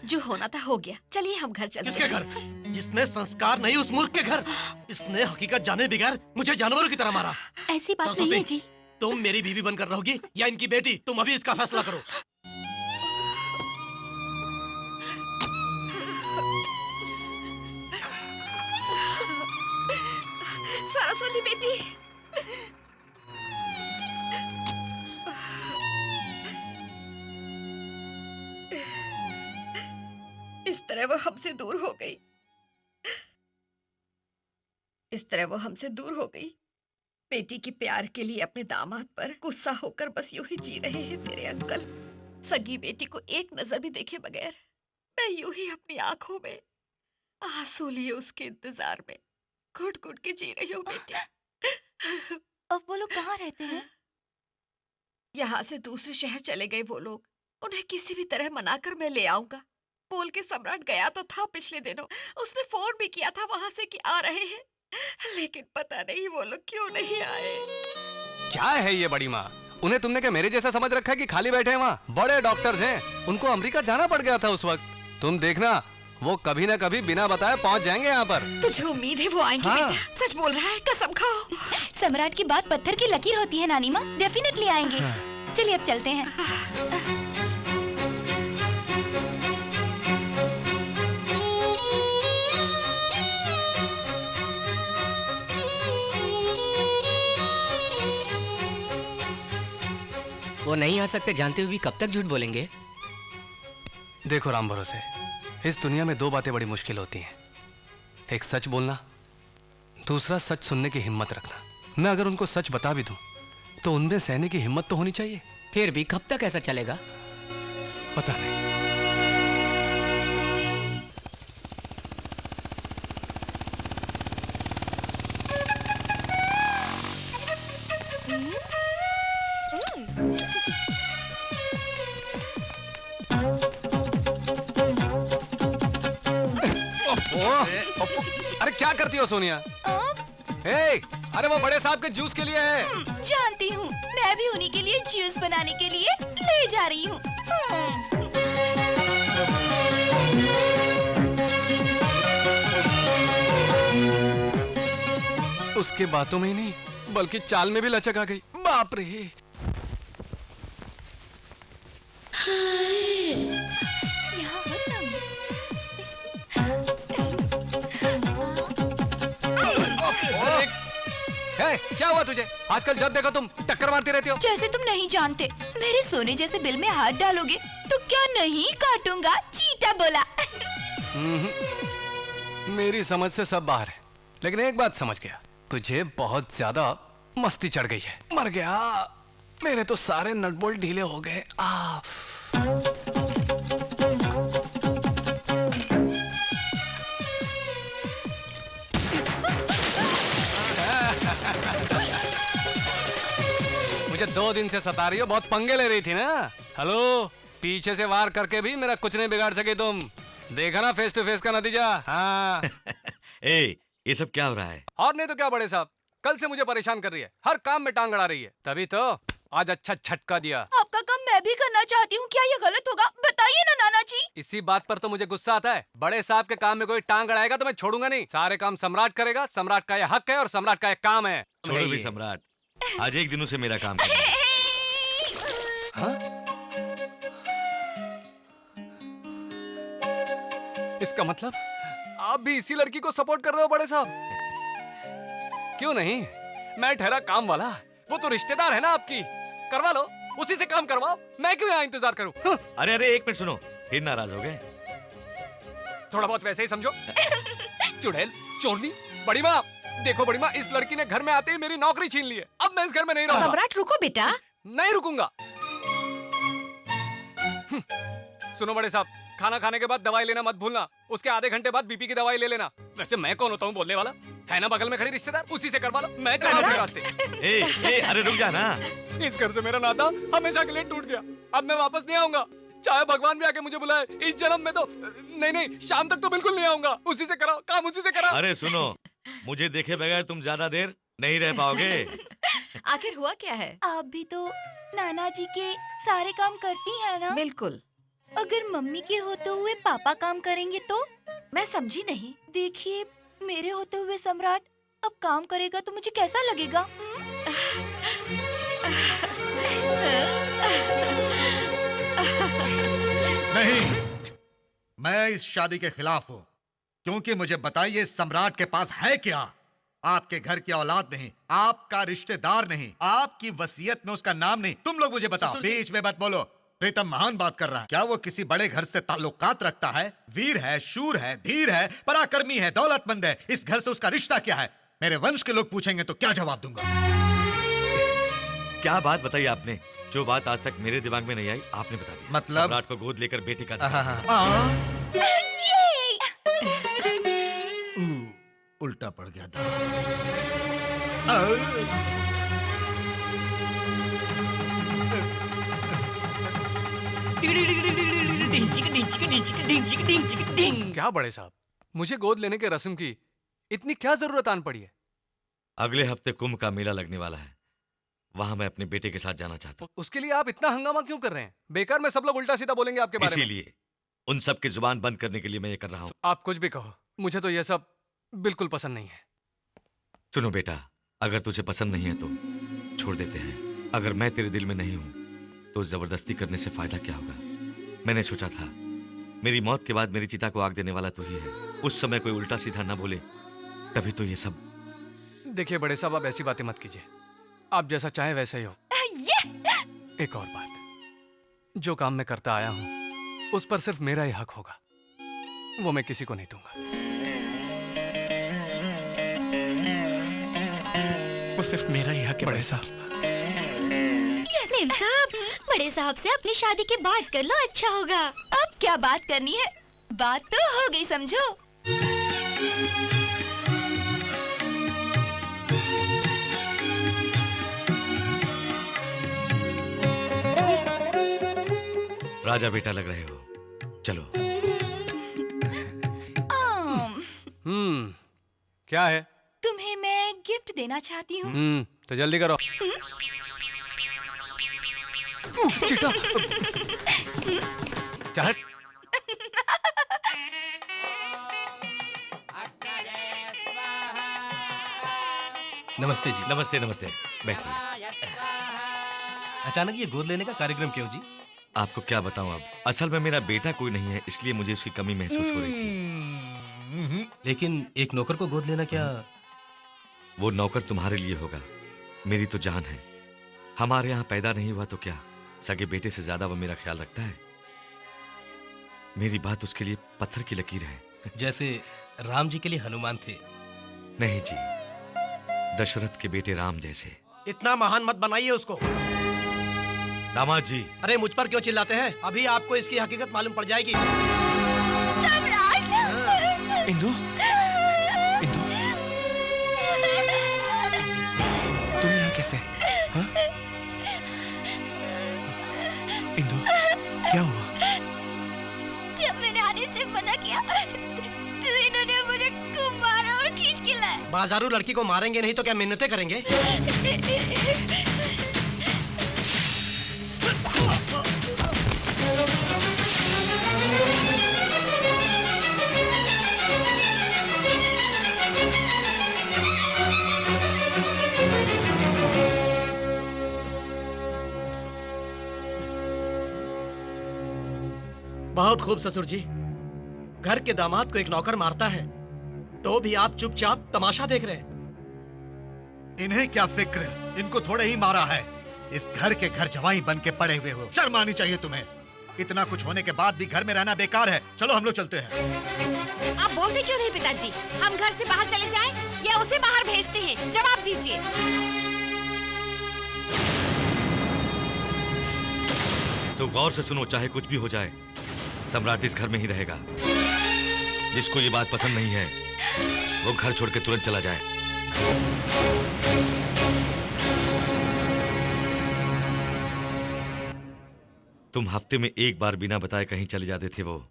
जो होना था हो गया, चलिए हम घर चलते किसके हैं। घर? जिसमें संस्कार नहीं, उस मूर्ख के घर। इसने हकीकत जाने बगैर मुझे जानवरों की तरह मारा। ऐसी बात नहीं है जी। तुम मेरी बीवी बनकर रहोगी या इनकी बेटी? तुम अभी इसका फैसला करो। सरस्वती बेटी, इस तरह वो हमसे दूर हो गई, इस तरह वो हमसे दूर हो गई। बेटी के प्यार के लिए अपने दामाद पर गुस्सा होकर बस यूं ही जी रहे हैं मेरे अंकल। सगी बेटी को एक नजर भी देखे बगैर मैं यूं ही अपनी आंखों में आंसू लिए उसके इंतजार में घुट घुट के जी रही हूँ बेटी। अब वो लोग कहाँ रहते हैं? यहाँ से दूसरे शहर चले गए वो लोग। उन्हें किसी भी तरह मनाकर मैं ले आऊंगा। बोल के सम्राट गया तो था पिछले दिनों। उसने फोन भी किया था वहां से कि आ रहे हैं, लेकिन पता नहीं वो लोग क्यों नहीं आए। क्या है ये बड़ी माँ, उन्हें तुमने क्या मेरे जैसा समझ रखा है कि खाली बैठे हैं वहाँ? बड़े डॉक्टर्स हैं, उनको अमेरिका जाना पड़ गया था उस वक्त। तुम देखना वो कभी ना कभी बिना बताए पहुँच जाएंगे यहाँ पर। तुझे उम्मीद है वो आएंगे? हाँ। बेटा सच बोल रहा है, कसम खाओ। सम्राट की बात पत्थर की लकीर होती है नानी माँ, डेफिनेटली आएंगे। चलिए अब चलते हैं। वो नहीं आ सकते जानते हुए भी कब तक झूठ बोलेंगे? देखो राम भरोसे, इस दुनिया में दो बातें बड़ी मुश्किल होती हैं, एक सच बोलना, दूसरा सच सुनने की हिम्मत रखना। मैं अगर उनको सच बता भी दूं तो उनमें सहने की हिम्मत तो होनी चाहिए। फिर भी कब तक ऐसा चलेगा? पता नहीं। अरे क्या करती हो सोनिया? हे, अरे वो बड़े साहब के जूस के लिए है। जानती हूँ, मैं भी उन्हीं के लिए जूस बनाने के लिए ले जा रही हूँ। उसके बातों में ही नहीं बल्कि चाल में भी लचक आ गई। बाप रे। हे, क्या हुआ तुझे? आजकल जब देखो तुम टक्कर मारती रहती हो। जैसे तुम नहीं जानते, मेरे सोने जैसे बिल में हाथ डालोगे तो क्या नहीं काटूंगा, चीटा बोला। मेरी समझ से सब बाहर है, लेकिन एक बात समझ गया, तुझे बहुत ज्यादा मस्ती चढ़ गई है। मर गया, मेरे तो सारे नट बोल्ट ढीले हो गए। मुझे 2 दिन से सता रही हो, बहुत पंगे ले रही थी ना। हेलो, पीछे से वार करके भी मेरा कुछ नहीं बिगाड़ सके तुम। देखा ना फेस टू फेस का नतीजा। हाँ। ए, ये सब क्या हो रहा है? और नहीं तो क्या बड़े साहब, कल से मुझे परेशान कर रही है, हर काम में टांग अड़ा रही है, तभी तो आज अच्छा झटका दिया। आपका काम मैं भी करना चाहती हूँ, क्या ये गलत होगा? बताइए ना नाना जी। इसी बात पर तो मुझे गुस्सा आता है। बड़े साहब के काम में कोई टांग अड़ाएगा तो मैं छोड़ूंगा नहीं। सारे काम सम्राट करेगा, सम्राट का यह हक है और सम्राट का यह काम है। छोड़ो भी सम्राट, आज एक दिनों से मेरा काम कर। हाँ? इसका मतलब आप भी इसी लड़की को सपोर्ट कर रहे हो बड़े साहब? क्यों नहीं, मैं ठहरा काम वाला, वो तो रिश्तेदार है ना आपकी। करवा लो, उसी से काम करवाओ, मैं क्यों यहाँ इंतजार करूं? हाँ? अरे एक मिनट सुनो, फिर नाराज हो गए? थोड़ा बहुत वैसे ही समझो। चुड़ैल, चोरनी। बड़ी माँ देखो, बड़ी माँ इस लड़की ने घर में आते ही मेरी नौकरी छीन ली है। अब मैं इस घर में नहीं रहूंगा। सम्राट रुको बेटा। नहीं रुकूंगा। सुनो बड़े साहब, खाना खाने के बाद दवाई लेना मत भूलना, उसके आधे घंटे बाद बीपी की दवाई ले लेना। वैसे मैं कौन होता हूँ बोलने वाला? है ना बगल में खड़ी रिश्तेदार, उसी से करवा लो, मैं चला अपने रास्ते। अरे रुक जा ना। इस घर से मेरा नाता हमेशा के लिए टूट गया, अब मैं वापस नहीं आऊंगा। चाहे भगवान भी आके मुझे बुलाए, इस जन्म में तो नहीं, शाम तक तो बिल्कुल नहीं आऊंगा। उसी से कराओ काम, उसी से कराओ। अरे सुनो, मुझे देखे बगैर तुम ज्यादा देर नहीं रह पाओगे। आखिर हुआ क्या है? आप भी तो नाना जी के सारे काम करती हैं ना? बिल्कुल। अगर मम्मी के होते हुए पापा काम करेंगे तो? मैं समझी नहीं। देखिए, मेरे होते हुए सम्राट अब काम करेगा तो मुझे कैसा लगेगा? नहीं, मैं इस शादी के खिलाफ हूँ, क्योंकि मुझे बताइए सम्राट के पास है क्या? आपके घर की औलाद नहीं, आपका रिश्तेदार नहीं, आपकी वसीयत में उसका नाम नहीं। तुम लोग मुझे बताओ, बीच में मत बोलो। प्रीतम महान बात कर रहा है। क्या वो किसी बड़े घर से ताल्लुकात रखता है? वीर है, शूर है, धीर है, पराक्रमी है, दौलतमंद है। इस घर से उसका रिश्ता क्या है? मेरे वंश के लोग पूछेंगे तो क्या जवाब दूंगा? क्या बात बताई आपने? जो बात आज तक मेरे दिमाग में नहीं आई, आपने बता दी। मतलब? सम्राट को गोद लेकर बेटी का उल्टा पड़ गया था। चिक डिंग चिक डिंग चिक डिंग चिक डिंग चिक डिंग। क्या बड़े साहब, मुझे गोद लेने के रस्म की इतनी क्या जरूरत आन पड़ी है? अगले हफ्ते कुंभ का मेला लगने वाला है, वहां मैं अपने बेटे के साथ जाना चाहता उसके लिए आप इतना हंगामा क्यों कर रहे हैं? बेकार में सब लोग उल्टा सीधा बोलेंगे आपके हूँ। बारे में। इसीलिए उन सब की जुबान बंद करने के लिए मैं ये कर रहा हूँ। आप कुछ भी कहो, मुझे तो यह सब बिल्कुल पसंद नहीं है। सुनो बेटा, अगर तुझे पसंद नहीं है तो छोड़ देते हैं। अगर मैं तेरे दिल में नहीं हूं तो जबरदस्ती करने से फायदा क्या होगा? मैंने सोचा था मेरी मौत के बाद मेरी चिता को आग देने वाला तू ही है। उस समय कोई उल्टा सीधा ना बोले, तभी तो ये सब। देखिए बड़े साहब, आप ऐसी बातें मत कीजिए। आप जैसा चाहे वैसा ही हो। एक और बात, जो काम मैं करता आया हूं उस पर सिर्फ मेरा ही हक होगा, वो मैं किसी को नहीं दूंगा। वो सिर्फ मेरा ही हक है बड़े साहब। मेम साहब, बड़े साहब से अपनी शादी की बात कर लो, अच्छा होगा। अब क्या बात करनी है, बात तो हो गई समझो। राजा बेटा लग रहे हो, चलो। क्या है? तुम्हें मैं गिफ्ट देना चाहती हूँ। तो जल्दी करो। चिटा। चल हट। नमस्ते जी। नमस्ते नमस्ते, बैठिए। अचानक ये गोद लेने का कार्यक्रम क्यों जी? आपको क्या बताऊं, अब असल में मेरा बेटा कोई नहीं है, इसलिए मुझे उसकी कमी महसूस हो रही थी। लेकिन एक नौकर को गोद लेना क्या? वो नौकर तुम्हारे लिए होगा, मेरी तो जान है। हमारे यहाँ पैदा नहीं हुआ तो क्या, सगे बेटे से ज्यादा वो मेरा ख्याल रखता है। मेरी बात उसके लिए पत्थर की लकीर है। जैसे राम जी के लिए हनुमान थे। नहीं जी, दशरथ के बेटे राम जैसे। इतना महान मत बनाइए उसको। दामाद जी। अरे मुझ पर क्यों चिल्लाते हैं? अभी आपको इसकी हकीकत मालूम पड़ जाएगी। इंदु, इंदु, तुम यहाँ कैसे? हाँ? इंदु, क्या हुआ? जब मैंने आने से मना किया तो इन्होंने मुझे खूब मारा और खींच के लाया। बाजारू लड़की को मारेंगे नहीं तो क्या मिन्नतें करेंगे? बहुत खूब ससुर जी। घर के दामाद को एक नौकर मारता है तो भी आप चुपचाप तमाशा देख रहे हैं। इन्हें क्या फिक्र, इनको थोड़े ही मारा है। इस घर के घर जवाई बन के पड़े हुए हो, शर्म आनी चाहिए तुम्हें। इतना कुछ होने के बाद भी घर में रहना बेकार है। चलो हम लोग चलते हैं। आप बोलते क्यों नहीं पिताजी? हम घर से बाहर चले जाएं या उसे बाहर भेजते हैं? जवाब दीजिए। तो गौर से सुनो, चाहे कुछ भी हो जाए, सम्राट इस घर में ही रहेगा। जिसको ये बात पसंद नहीं है वो घर छोड़ के तुरंत चला जाए। तुम हफ्ते में एक बार बिना बताए कहीं चले जाते थे, वो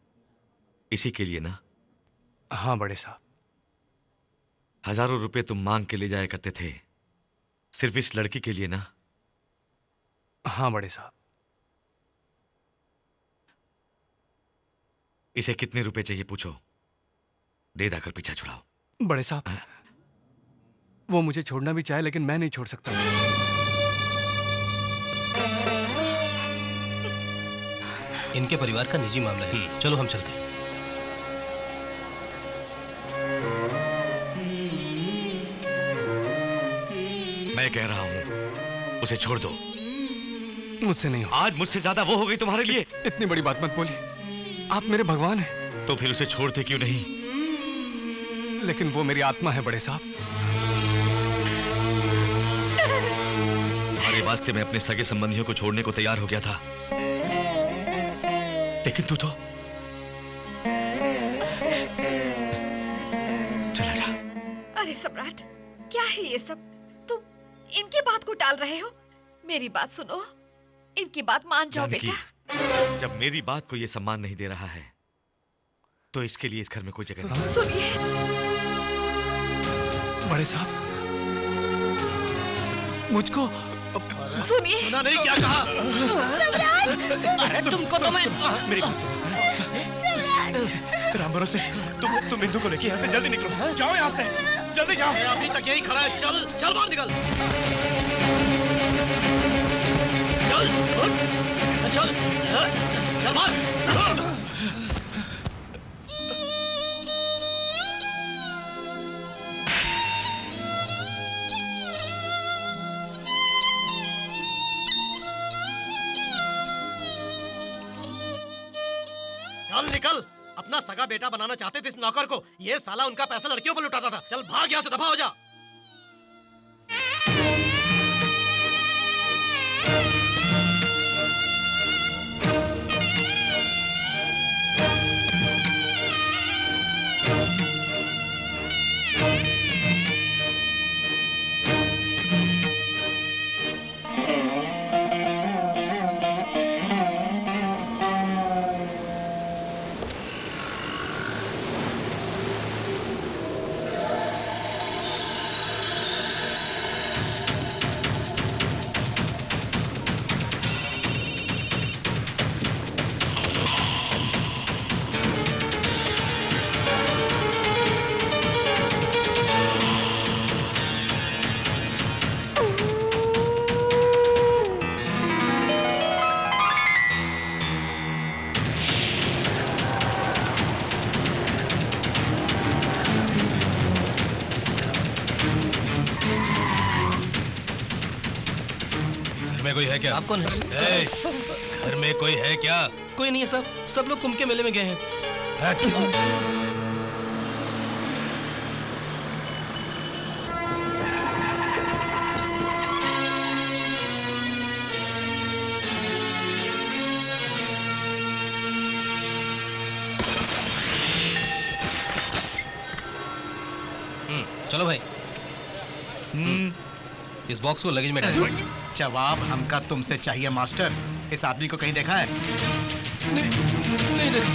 इसी के लिए ना? हाँ बड़े साहब। हजारों रुपए तुम मांग के ले जाया करते थे, सिर्फ इस लड़की के लिए ना? हाँ बड़े साहब। इसे कितने रुपए चाहिए पूछो, दे दाकर पीछा छुड़ाओ। बड़े साहब, वो मुझे छोड़ना भी चाहे लेकिन मैं नहीं छोड़ सकता। इनके परिवार का निजी मामला है। चलो हम चलते हैं। मैं कह रहा हूं उसे छोड़ दो। मुझसे नहीं हो। आज मुझसे ज्यादा वो हो गई तुम्हारे लिए। इतनी बड़ी बात मत बोलिए, आप मेरे भगवान हैं। तो फिर उसे छोड़ते क्यों नहीं? लेकिन वो मेरी आत्मा है बड़े साहब। तुम्हारे वास्ते मैं अपने सगे संबंधियों को छोड़ने को तैयार हो गया था, लेकिन तू तो चला जा। अरे सम्राट, क्या है ये सब? तुम इनकी बात को टाल रहे हो। मेरी बात सुनो, इनकी बात मान जाओ जानकी, बेटा। जब मेरी बात को ये सम्मान नहीं दे रहा है तो इसके लिए इस घर में कोई जगह नहीं। सुनिए, बड़े साहब, मुझको सुनिए। सुना नहीं क्या कहा? अरे तुमको तो मैं मेरी बात सुनो। राम भरोसे, तुम बिंदु को लेके यहाँ से जल्दी निकलो। जाओ यहाँ से, जल्दी जाओ। अभी तक यही खड़ा है। चल चल बाहर निकल। चल चल चल बाहर। चल निकल। अपना सगा बेटा बनाना चाहते थे इस नौकर को। ये साला उनका पैसा लड़कियों पर लुटाता था। चल भाग यहाँ से, दफा हो जा। कोई है क्या? आप कौन है? घर में कोई है क्या? कोई नहीं है साहब, सब लोग कुंभ के मेले में गए हैं। चलो भाई। इस बॉक्स को लगेज में डाल। जवाब हमका तुमसे चाहिए मास्टर। इस आदमी को कहीं देखा है? नहीं देखा।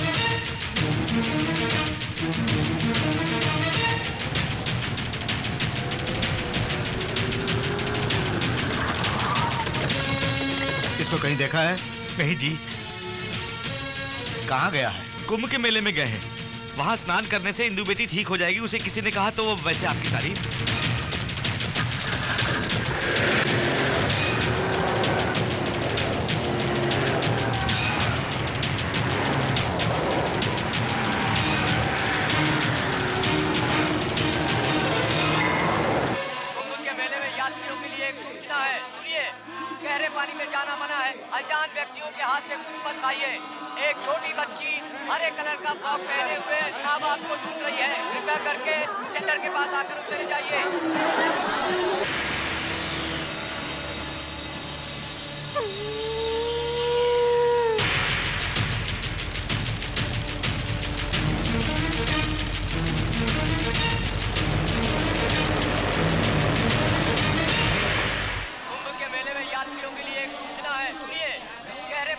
इसको कहीं देखा है? नहीं जी। कहाँ गया है? कुंभ के मेले में गए हैं। वहाँ स्नान करने से इंदु बेटी ठीक हो जाएगी, उसे किसी ने कहा, तो वो वैसे आपकी तारीफ। गहरे पानी में जाना मना है। अनजान व्यक्तियों के हाथ से कुछ मत खाइए। एक छोटी बच्ची हरे कलर का फ्रॉक पहने हुए माँ बाप को ढूंढ रही है। कृपया करके सेंटर के पास आकर उसे ले जाइए।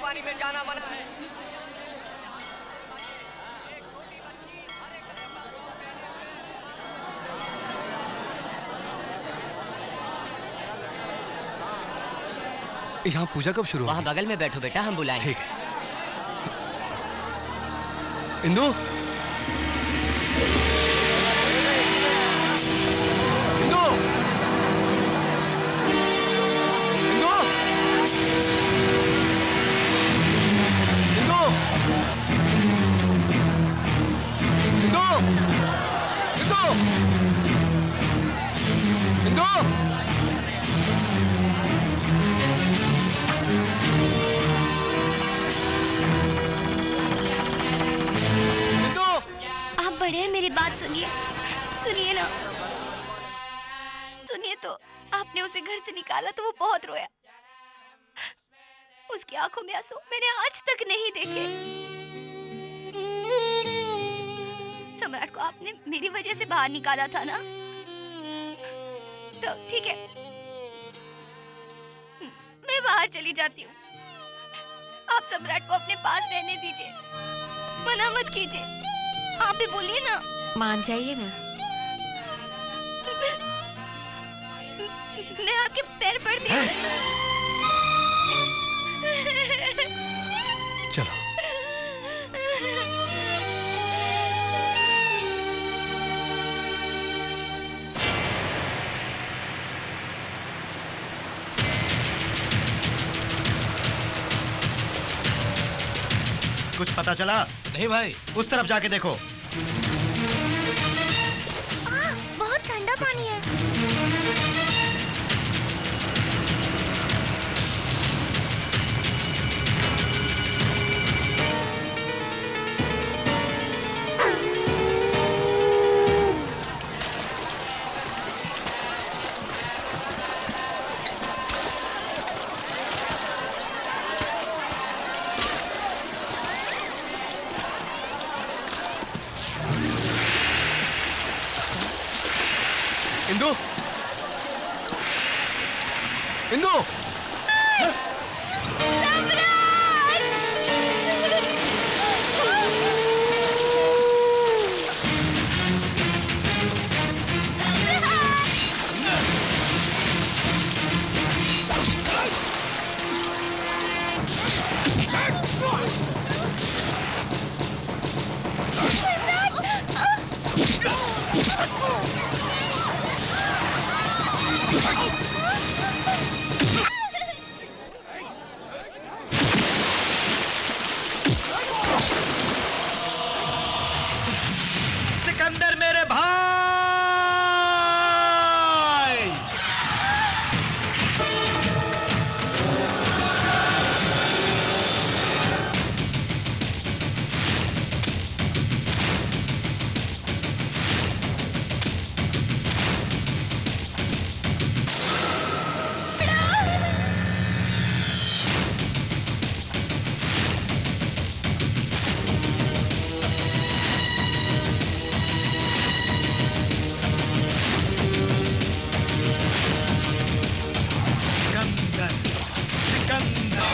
पानी में जाना मना है। एक छोटी बच्ची हरे कलर का फ्रॉक पहने हुए। यहाँ पूजा कब शुरू? वहाँ बगल में बैठो बेटा, हम बुलाएंगे। ठीक है। इंदु, इंदु, आप बड़े हैं, मेरी बात सुनिए। सुनिए ना, सुनिए तो। आपने उसे घर से निकाला तो वो बहुत रोया। उसकी आंखों में आंसू मैंने आज तक नहीं देखे। सम्राट को आपने मेरी वजह से बाहर निकाला था ना, तो ठीक है, मैं बाहर चली जाती हूँ। आप सम्राट को अपने पास रहने दीजिए, मना मत कीजिए। आप भी बोलिए ना। मान जाइए ना। मैं आपके पैर पड़ती हूँ। चलो। कुछ पता चला? नहीं भाई। उस तरफ जाके देखो। बहुत ठंडा पानी है। इंदु, इंदु, सिकंदर मेरे भाई! सिकंदर, सिकंदर।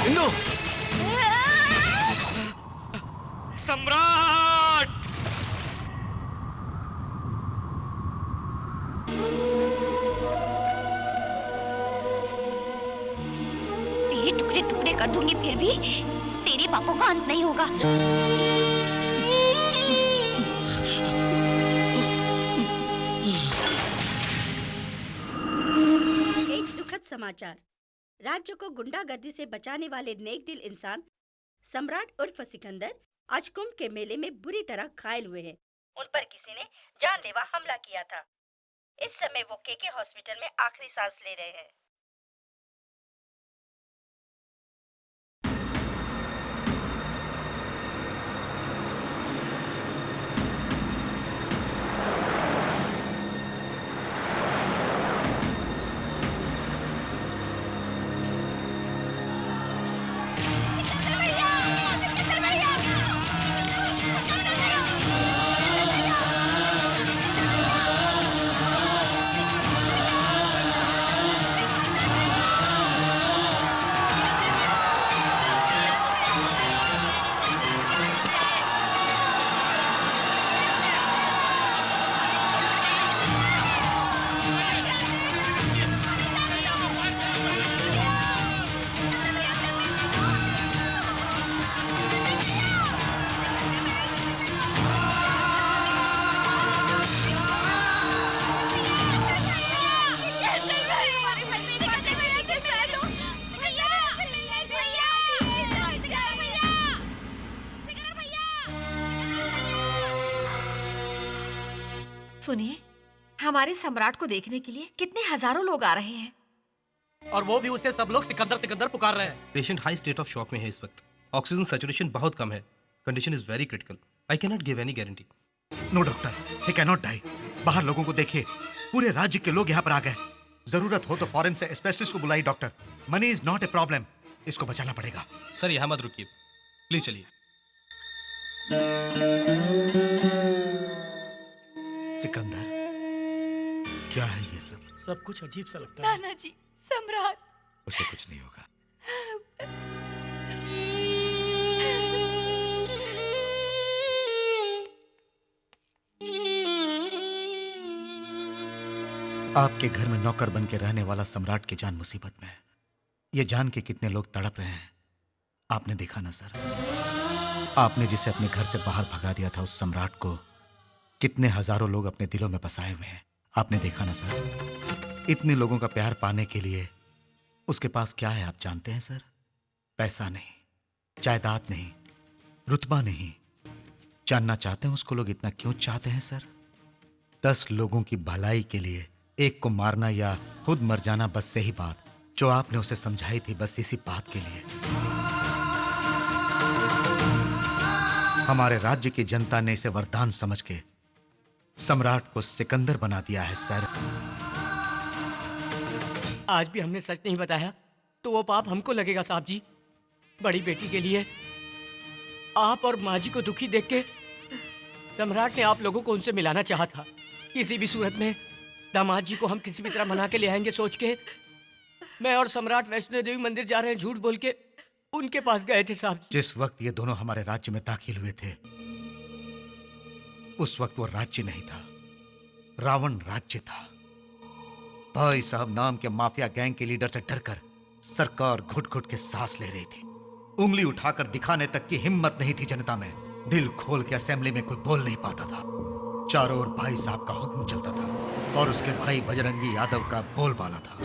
इंदु, सम्राट! तेरे टुकड़े टुकड़े कर दूंगी, फिर भी तेरे पापों का अंत नहीं होगा। एक दुखद समाचार। राज्य को गुंडागर्दी से बचाने वाले नेक दिल इंसान सम्राट उर्फ सिकंदर आज कुंभ के मेले में बुरी तरह घायल हुए हैं। उन पर किसी ने जानलेवा हमला किया था। इस समय वो केके हॉस्पिटल में आखिरी सांस ले रहे हैं। सुनिए, हमारे सम्राट को देखने के लिए कितने हजारों लोग आ रहे हैं। और वो भी उसे सब लोग सिकंदर सिकंदर पुकार रहे हैं। Patient high state of shock में है इस वक्त। ऑक्सीजन सैचुरेशन बहुत कम है। Condition is very critical. I can not give any guarantee. No doctor, he can not die. बाहर लोगों को देखिए, पूरे राज्य के लोग यहाँ पर आ गए। जरूरत हो तो फॉरेन से स्पेशलिस्ट को बुलाई doctor. Money is not a problem, इसको बचाना पड़ेगा। सर यहाँ मत रुकिए, प्लीज चलिए। सिकंदर, क्या है ये सब? सब कुछ अजीब सा लगता है। नाना जी, सम्राट। उसे कुछ नहीं होगा। आपके घर में नौकर बन के रहने वाला सम्राट की जान मुसीबत में है। ये जान के कितने लोग तड़प रहे हैं, आपने देखा ना सर? आपने जिसे अपने घर से बाहर भगा दिया था, उस सम्राट को कितने हजारों लोग अपने दिलों में बसाए हुए हैं, आपने देखा ना सर? इतने लोगों का प्यार पाने के लिए उसके पास क्या है आप जानते हैं सर? पैसा नहीं, जायदाद नहीं, रुतबा नहीं। जानना चाहते हैं उसको लोग इतना क्यों चाहते हैं सर? 10 लोगों की भलाई के लिए एक को मारना या खुद मर जाना, बस सही बात जो आपने उसे समझाई थी, बस इसी बात के लिए। हमारे राज्य की जनता ने इसे वरदान समझ के सम्राट को सिकंदर बना दिया है सर। आज भी हमने सच नहीं बताया तो वो पाप हमको लगेगा साहब जी। बड़ी बेटी के लिए आप और माँ जी को दुखी देख के सम्राट ने आप लोगों को उनसे मिलाना चाहा था। किसी भी सूरत में दामाद जी को हम किसी भी तरह मना के ले आएंगे सोच के मैं और सम्राट वैष्णो देवी मंदिर जा रहे हैं झूठ बोल के उनके पास गए थे साहब जी। जिस वक्त ये दोनों हमारे राज्य में दाखिल हुए थे, उस वक्त वो राज्य नहीं था, रावण राज्य था। भाई साहब नाम के माफिया गैंग के लीडर से डरकर सरकार घुट घुट के सांस ले रही थी। उंगली उठाकर दिखाने तक की हिम्मत नहीं थी जनता में। दिल खोल के असेंबली में कोई बोल नहीं पाता था। चारों ओर भाई साहब का हुक्म चलता था और उसके भाई बजरंगी यादव का बोलबाला था।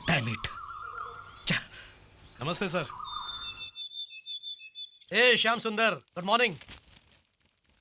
Damn it! नमस्ते सर। ए श्याम सुंदर, गुड मॉर्निंग।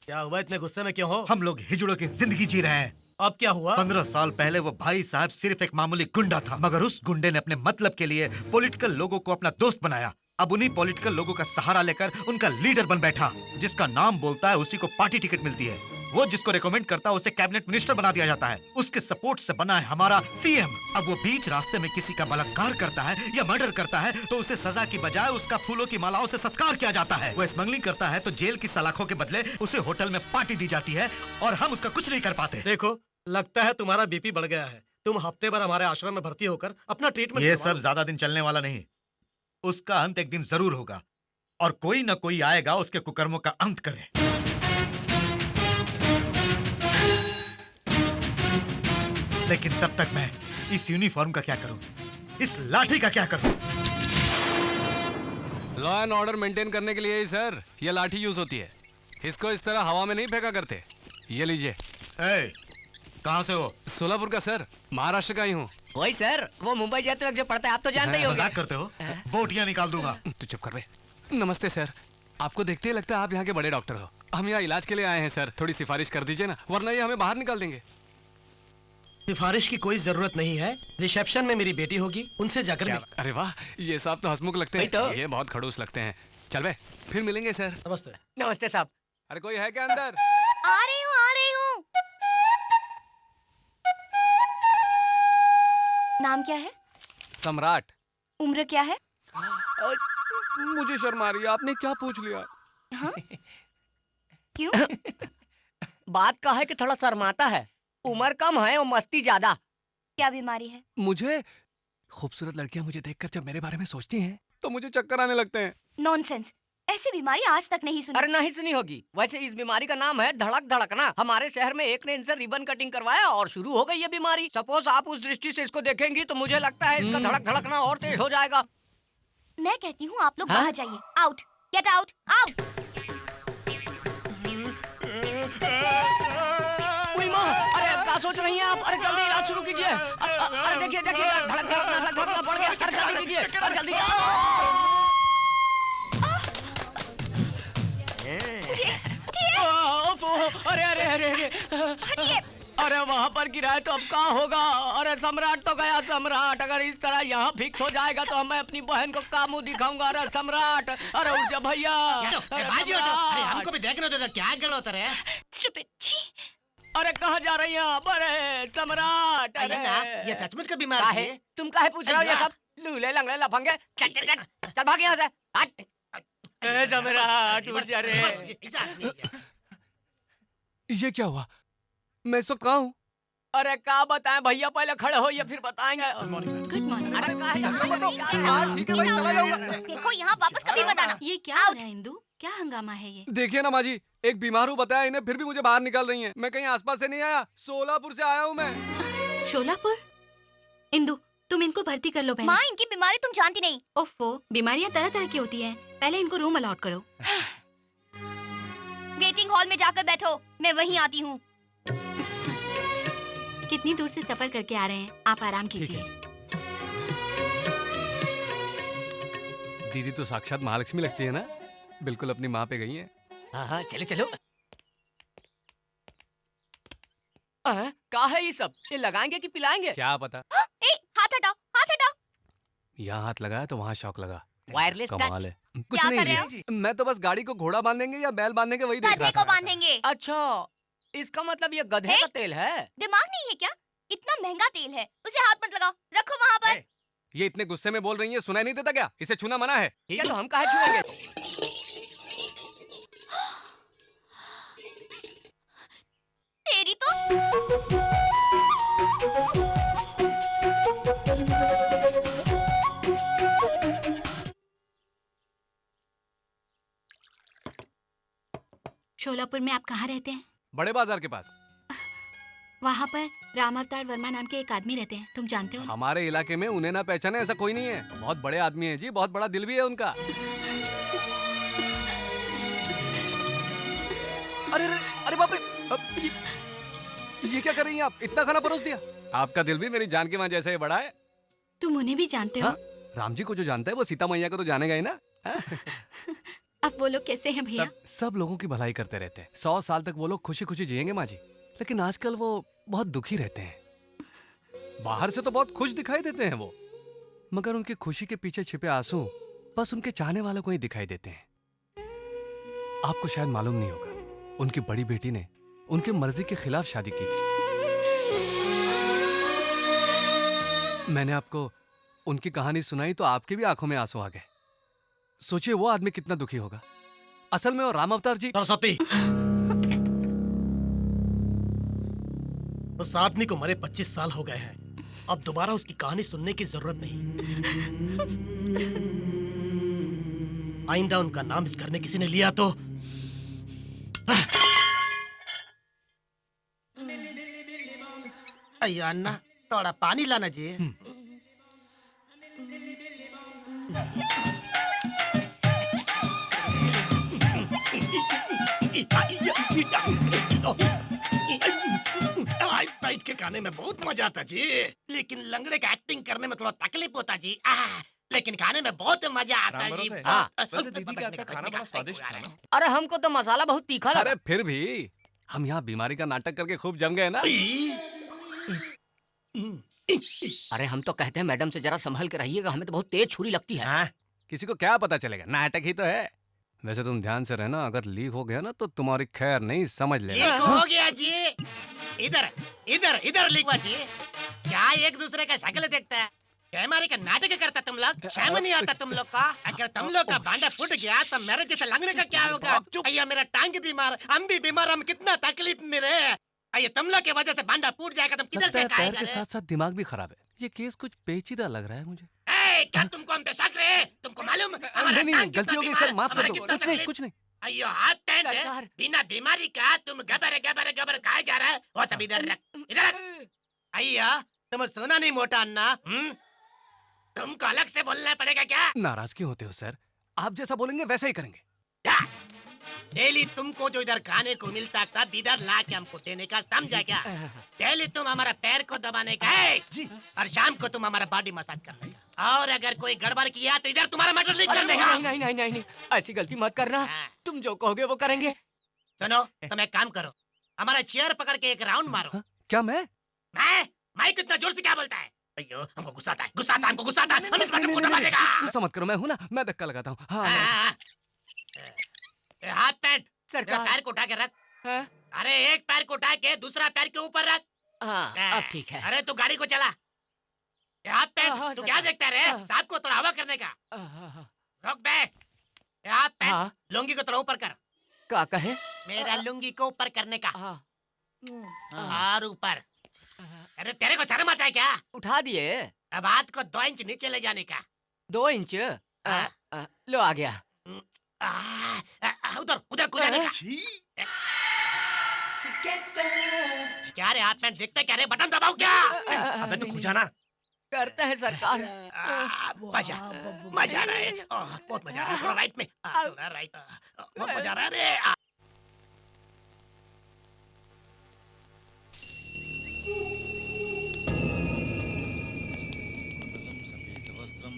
क्या हुआ, इतने गुस्से में क्यों हो? हम लोग हिजड़ों की जिंदगी जी रहे हैं। अब क्या हुआ? 15 साल पहले वो भाई साहब सिर्फ एक मामूली गुंडा था, मगर उस गुंडे ने अपने मतलब के लिए पॉलिटिकल लोगों को अपना दोस्त बनाया। अब उन्हीं पॉलिटिकल लोगों का सहारा लेकर उनका लीडर बन बैठा। जिसका नाम बोलता है उसी को पार्टी टिकट मिलती है। वो जिसको रेकमेंड करता है उसे कैबिनेट मिनिस्टर बना दिया जाता है। उसके सपोर्ट से बना है हमारा सीएम। अब वो बीच रास्ते में किसी का बलात्कार करता है या मर्डर करता है तो उसे सजा की बजाय उसका फूलों की मालाओं से सत्कार किया जाता है। वो स्मगलिंग करता है तो जेल की सलाखों के बदले उसे होटल में पार्टी दी जाती है और हम उसका कुछ नहीं कर पाते। देखो, लगता है तुम्हारा बीपी बढ़ गया है। तुम हफ्ते भर हमारे आश्रम में भर्ती होकर अपना ट्रीटमेंट। ये सब ज्यादा दिन चलने वाला नहीं। उसका अंत एक दिन जरूर होगा और कोई न कोई आएगा उसके कुकर्मों का अंत करे। लेकिन तब तक मैं इस यूनिफॉर्म का क्या करूं, इस लाठी का क्या करूं? लॉ एंड ऑर्डर मेंटेन करने के लिए ही सर ये लाठी यूज होती है। इसको इस तरह हवा में नहीं फेंका करते। ये लीजिए। कहाँ से हो? सोलापुर का सर, महाराष्ट्र का ही हूँ। वही सर, वो मुंबई जाते वक्त जो पढ़ता है आप तो जानते ही होंगे। मजाक करते हो? बोटियां निकाल दूंगा। तू चुप कर बे। नमस्ते सर, आपको देखते ही लगता है आप यहाँ के बड़े डॉक्टर हो। हम यहाँ इलाज के लिए आए हैं सर, थोड़ी सिफारिश कर दीजिए ना, वरना ये हमें बाहर निकाल देंगे। सिफारिश की कोई जरूरत नहीं है। रिसेप्शन में मेरी बेटी होगी, उनसे जाकर मिल। अरे वाह, ये साहब तो हंसमुख लगते हैं। तो? ये बहुत खड़ूस लगते हैं। चल बे, फिर मिलेंगे सर। नमस्ते। नमस्ते साहब। अरे कोई है क्या अंदर? आ रही हूँ, आ रही हूँ। नाम क्या है? सम्राट। उम्र क्या है? मुझे शर्म आ रही है, आपने क्या पूछ लिया? हाँ? क्यों? बात का है कि थोड़ा शर्माता है। उम्र कम है और मस्ती ज्यादा। क्या बीमारी है? मुझे खूबसूरत लड़कियां मुझे देखकर जब मेरे बारे में सोचती हैं तो मुझे चक्कर आने लगते हैं। नॉनसेंस, ऐसी बीमारी आज तक नहीं सुनी। अरे नहीं सुनी होगी। वैसे इस बीमारी का नाम है धड़क धड़कना। हमारे शहर में एक ने इनसे रिबन कटिंग करवाया और शुरू हो गई ये बीमारी। सपोज आप उस दृष्टि से इसको देखेंगी तो मुझे लगता है इसका धड़क धड़कना और तेज हो जाएगा। मैं कहती हूँ आप लोग बाहर जाइए। Out, get out, out. अरे क्या सोच रही हैं आप? अरे जल्दी इलाज शुरू कीजिए। अरे अरे देखिए देखिए धड़कना पड़ गया। अरे जल्दी कीजिए, अरे जल्दी। अरे अरे अरे अरे अरे वहाँ पर गिरा है तो अब क्या होगा? अरे सम्राट तो गया। सम्राट अगर इस तरह यहाँ फिक्स हो जाएगा तो मैं अपनी बहन को क्या मुंह दिखाऊंगा? अरे सम्राट, अरे उठ जा भैया। अरे हमको भी देखने दो, क्या गल होता है? अरे कहाँ जा रही हैं आप? अरे सम्राट, अरे ये सचमुच का बीमार है। तुम काहे पूछ रहे हो ये सब? लूले लंगड़े लफंगे, चल चल चल चल भाग यहाँ से। हट सम्राट, उठ जा रे। ये क्या हुआ? मैं इस वक्त कहाँ हूँ? अरे क्या बताएं भैया, पहले खड़े हो या फिर बताएंगे। Good morning. अरे क्या है? ठीक है भाई, चला जाऊंगा। देखो यहाँ वापस कभी मत आना। ये क्या हो रहा है इंदु? क्या हंगामा है ये? देखिए ना माँ जी, एक बीमार हूँ बताया इन्हें, फिर भी मुझे बाहर निकाल रही हैं। मैं कहीं आसपास से नहीं आया, सोलापुर से आया हूँ मैं। शोलापुर? इंदु, तुम इनको भर्ती कर लो पहले। माँ, इनकी बीमारी तुम जानती नहीं। ओफो, बीमारियां तरह तरह की होती हैं। पहले इनको रूम अलॉट करो। वेटिंग हॉल में जाकर बैठो, मैं वहीं आती हूँ। कितनी दूर से सफर करके आ रहे हैं, आप आराम कीजिए। दीदी तो साक्षात महालक्ष्मी लगती है ना, बिल्कुल अपनी माँ पे गई है। हाँ चलो चलो। क्या है ये सब? ये लगाएंगे कि पिलाएंगे? क्या पता। ए, हाथ हटाओ, हाथ हटाओ। यहाँ हाथ लगाया तो वहाँ शौक लगा। वायरलेस कमाल है। कुछ क्या नहीं कर रहे जी, मैं तो बस गाड़ी को घोड़ा बांधेंगे या बैल बांधेंगे वही देख गधे रहा को था। बांधेंगे। अच्छा, इसका मतलब ये गधे का तेल है। दिमाग नहीं है क्या? इतना महंगा तेल है, उसे हाथ मत लगाओ, रखो वहाँ पर। ये इतने गुस्से में बोल रही है, सुनाई नहीं देता क्या? इसे छूना मना है। ठीक है तो हम काहे छुएंगे? तेरी तो शोलापुर में आप कहाँ रहते हैं? बड़े बाजार के पास। वहाँ पर राम अवतार वर्मा नाम के एक आदमी रहते हैं, तुम जानते हो ना? हमारे इलाके में उन्हें ना पहचाने ऐसा कोई नहीं है। बहुत बड़े आदमी है जी, बहुत बड़ा दिल भी है उनका। अरे अरे अरे बाप रे, ये क्या कर रही हैं आप? इतना खाना परोस दिया। आपका दिल भी मेरी जान की मां जैसा ही बड़ा है। तुम उन्हें भी जानते हो? हाँ? राम जी को जो जानता है वो सीता मैया को तो जानेगा ही ना। अब वो लोग कैसे हैं भैया? सब लोगों की भलाई करते रहते हैं। 100 साल तक वो लोग खुशी खुशी जिएंगे माँ जी, लेकिन आजकल वो बहुत दुखी रहते हैं। बाहर से तो बहुत खुश दिखाई देते हैं वो, मगर उनकी खुशी के पीछे छिपे आंसू बस उनके चाहने वालों को ही दिखाई देते हैं। आपको शायद मालूम नहीं होगा, उनकी बड़ी बेटी ने उनकी मर्जी के खिलाफ शादी की थी। मैंने आपको उनकी कहानी सुनाई तो आपकी भी आंखों में आंसू आ गए। सोचिए वो आदमी कितना दुखी होगा। असल में वो राम अवतार जी। सरस्वती, उस आदमी को मरे 25 साल हो गए हैं। अब दोबारा उसकी कहानी सुनने की जरूरत नहीं। आइंदा उनका नाम इस घर में किसी ने लिया तो अय्या अन्ना, थोड़ा पानी लाना जी। बैठ के खाने में बहुत मजा आता जी, लेकिन लंगड़े का एक्टिंग करने में थोड़ा तकलीफ होता जी। लेकिन खाने में बहुत मजा आता जी। वैसे दीदी का हाथ का खाना बड़ा स्वादिष्ट था ना। अरे हमको तो मसाला बहुत तीखा लगा। अरे फिर भी हम यहाँ बीमारी का नाटक करके खूब जम गए ना। अरे हम तो कहते हैं मैडम से जरा संभल के रहिएगा, हमें तो बहुत तेज छुरी लगती है। हाँ, किसी को क्या पता चलेगा, नाटक ही तो है। वैसे तुम ध्यान से रहना, अगर लीक हो गया ना तो तुम्हारी खैर नहीं, समझ लेना। लीक हो गया जी। इधर इधर इधर लीक हुआ जी। क्या एक दूसरे का शक्ल देखता है? कैमारी का नाटक करता तुम लोग, शर्म नहीं आता तुम लोग का? अगर तुम लोग का भांडा फूट गया तो मेरे जैसे लंगड़े का क्या होगा? अय्या मेरा टांग बीमार, हम भी बीमार, हम कितना तकलीफ में रहे। अय्या तुम लोग की वजह से भांडा फूट जाएगा, तुम किधर से पैर खाएगा? के साथ साथ दिमाग भी खराब है। ये केस कुछ पेचीदा लग रहा है मुझे। क्या तुमको हम पे शक रहे? तुमको मालूम? नहीं, गलती हो गई सर, माफ कर दो। कुछ नहीं। अयो हाथ पैंट बिना बीमारी का तुम गबर गबर गबर खाए जा रहा है। वो सब इधर रख, इधर रख। अय्या तुम सुना नहीं मोटा अन्ना? तुमको अलग से बोलना पड़ेगा क्या? नाराज क्यों होते हो सर? आप जैसा बोलेंगे वैसा ही करेंगे। डेली तुमको जो इधर खाने को मिलता सब इधर ला के हमको देने का, समझा क्या? डेली तुम हमारा पैर को दबाने का है जी, और शाम को तुम हमारा बॉडी मसाज करने का, और अगर कोई गड़बड़ किया तो इधर तुम्हारा मर्डर नहीं करने का। नहीं नहीं नहीं नहीं, ऐसी गलती मत करना। तुम जो कहोगे वो करेंगे। सुनो, तुम एक काम करो, हमारा चेयर पकड़ के एक राउंड मारो। क्या मैं कितना जोर से क्या बोलता है? अयो, हमको गुस्सा आता है, गुस्सा आता है, हमको गुस्सा आता है। हम इस बात को दबा देगा। गुस्सा मत करो, मैं हूं ना, मैं धक्का लगाता हूँ। हाँ, हाथ पैंट सरकार। पैर को उठा के रख। अरे एक पैर को उठा के दूसरा पैर के ऊपर रख। हाँ, अब ठीक है। अरे तू गाड़ी को चला। हाथ पैंट, तू क्या देखता है? साहब को थोड़ा हवा करने का। रोक बे। हाथ पैंट, लुंगी को थोड़ा ऊपर कर। क्या कहे? मेरा लुंगी को ऊपर करने का। और ऊपर। अरे तेरे को शर्म आता है क्या? उठा दिए। अब हाथ को 2 इंच नीचे ले जाने का। 2 इंच? लो आ गया। उधर उधर कूदने का। क्या रे हाथ पैंट देखते क्या रे? बटन दबाओ क्या? अबे तू खुजाना। करते हैं सरकार। मजा आ रहा है, बहुत मजा आ रहा है। थोड़ा राइट में, थोड़ा राइट, बहुत मजा आ रहा है रे।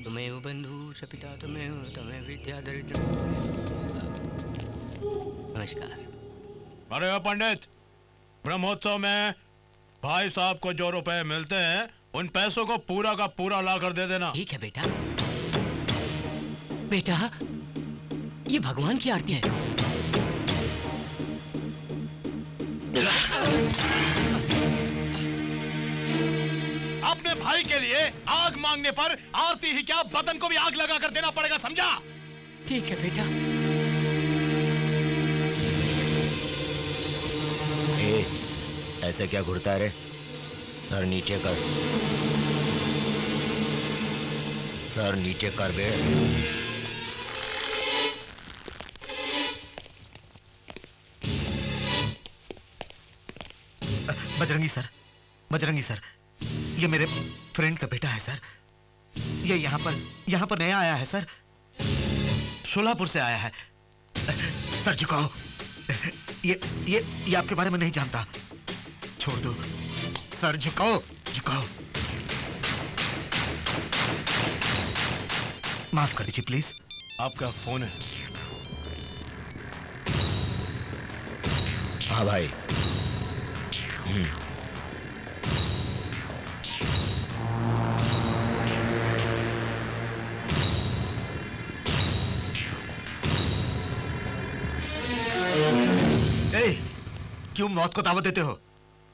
तुम्हें बंधु सपिता तुम्हें विद्या दरिद्र। नमस्कार। अरे पंडित, ब्रह्मोत्सव में भाई साहब को जो रुपए मिलते हैं उन पैसों को पूरा का पूरा ला कर दे देना। ठीक है बेटा। बेटा, ये भगवान की आरती है। अपने भाई के लिए आग मांगने पर आरती ही क्या, बदन को भी आग लगा कर देना पड़ेगा, समझा? ठीक है बेटा। ऐसे क्या घुरता है रे? सर नीचे कर, सर नीचे कर बे। बजरंगी सर, बजरंगी सर, ये मेरे फ्रेंड का बेटा है सर। ये यहाँ पर नया आया है सर, शोलापुर से आया है। सर झुकाओ, ये आपके बारे में नहीं जानता, छोड़ दो सर। झुकाओ झुकाओ, माफ कर दीजिए प्लीज। आपका फोन है? हाँ भाई। क्यों मौत को दावत देते हो?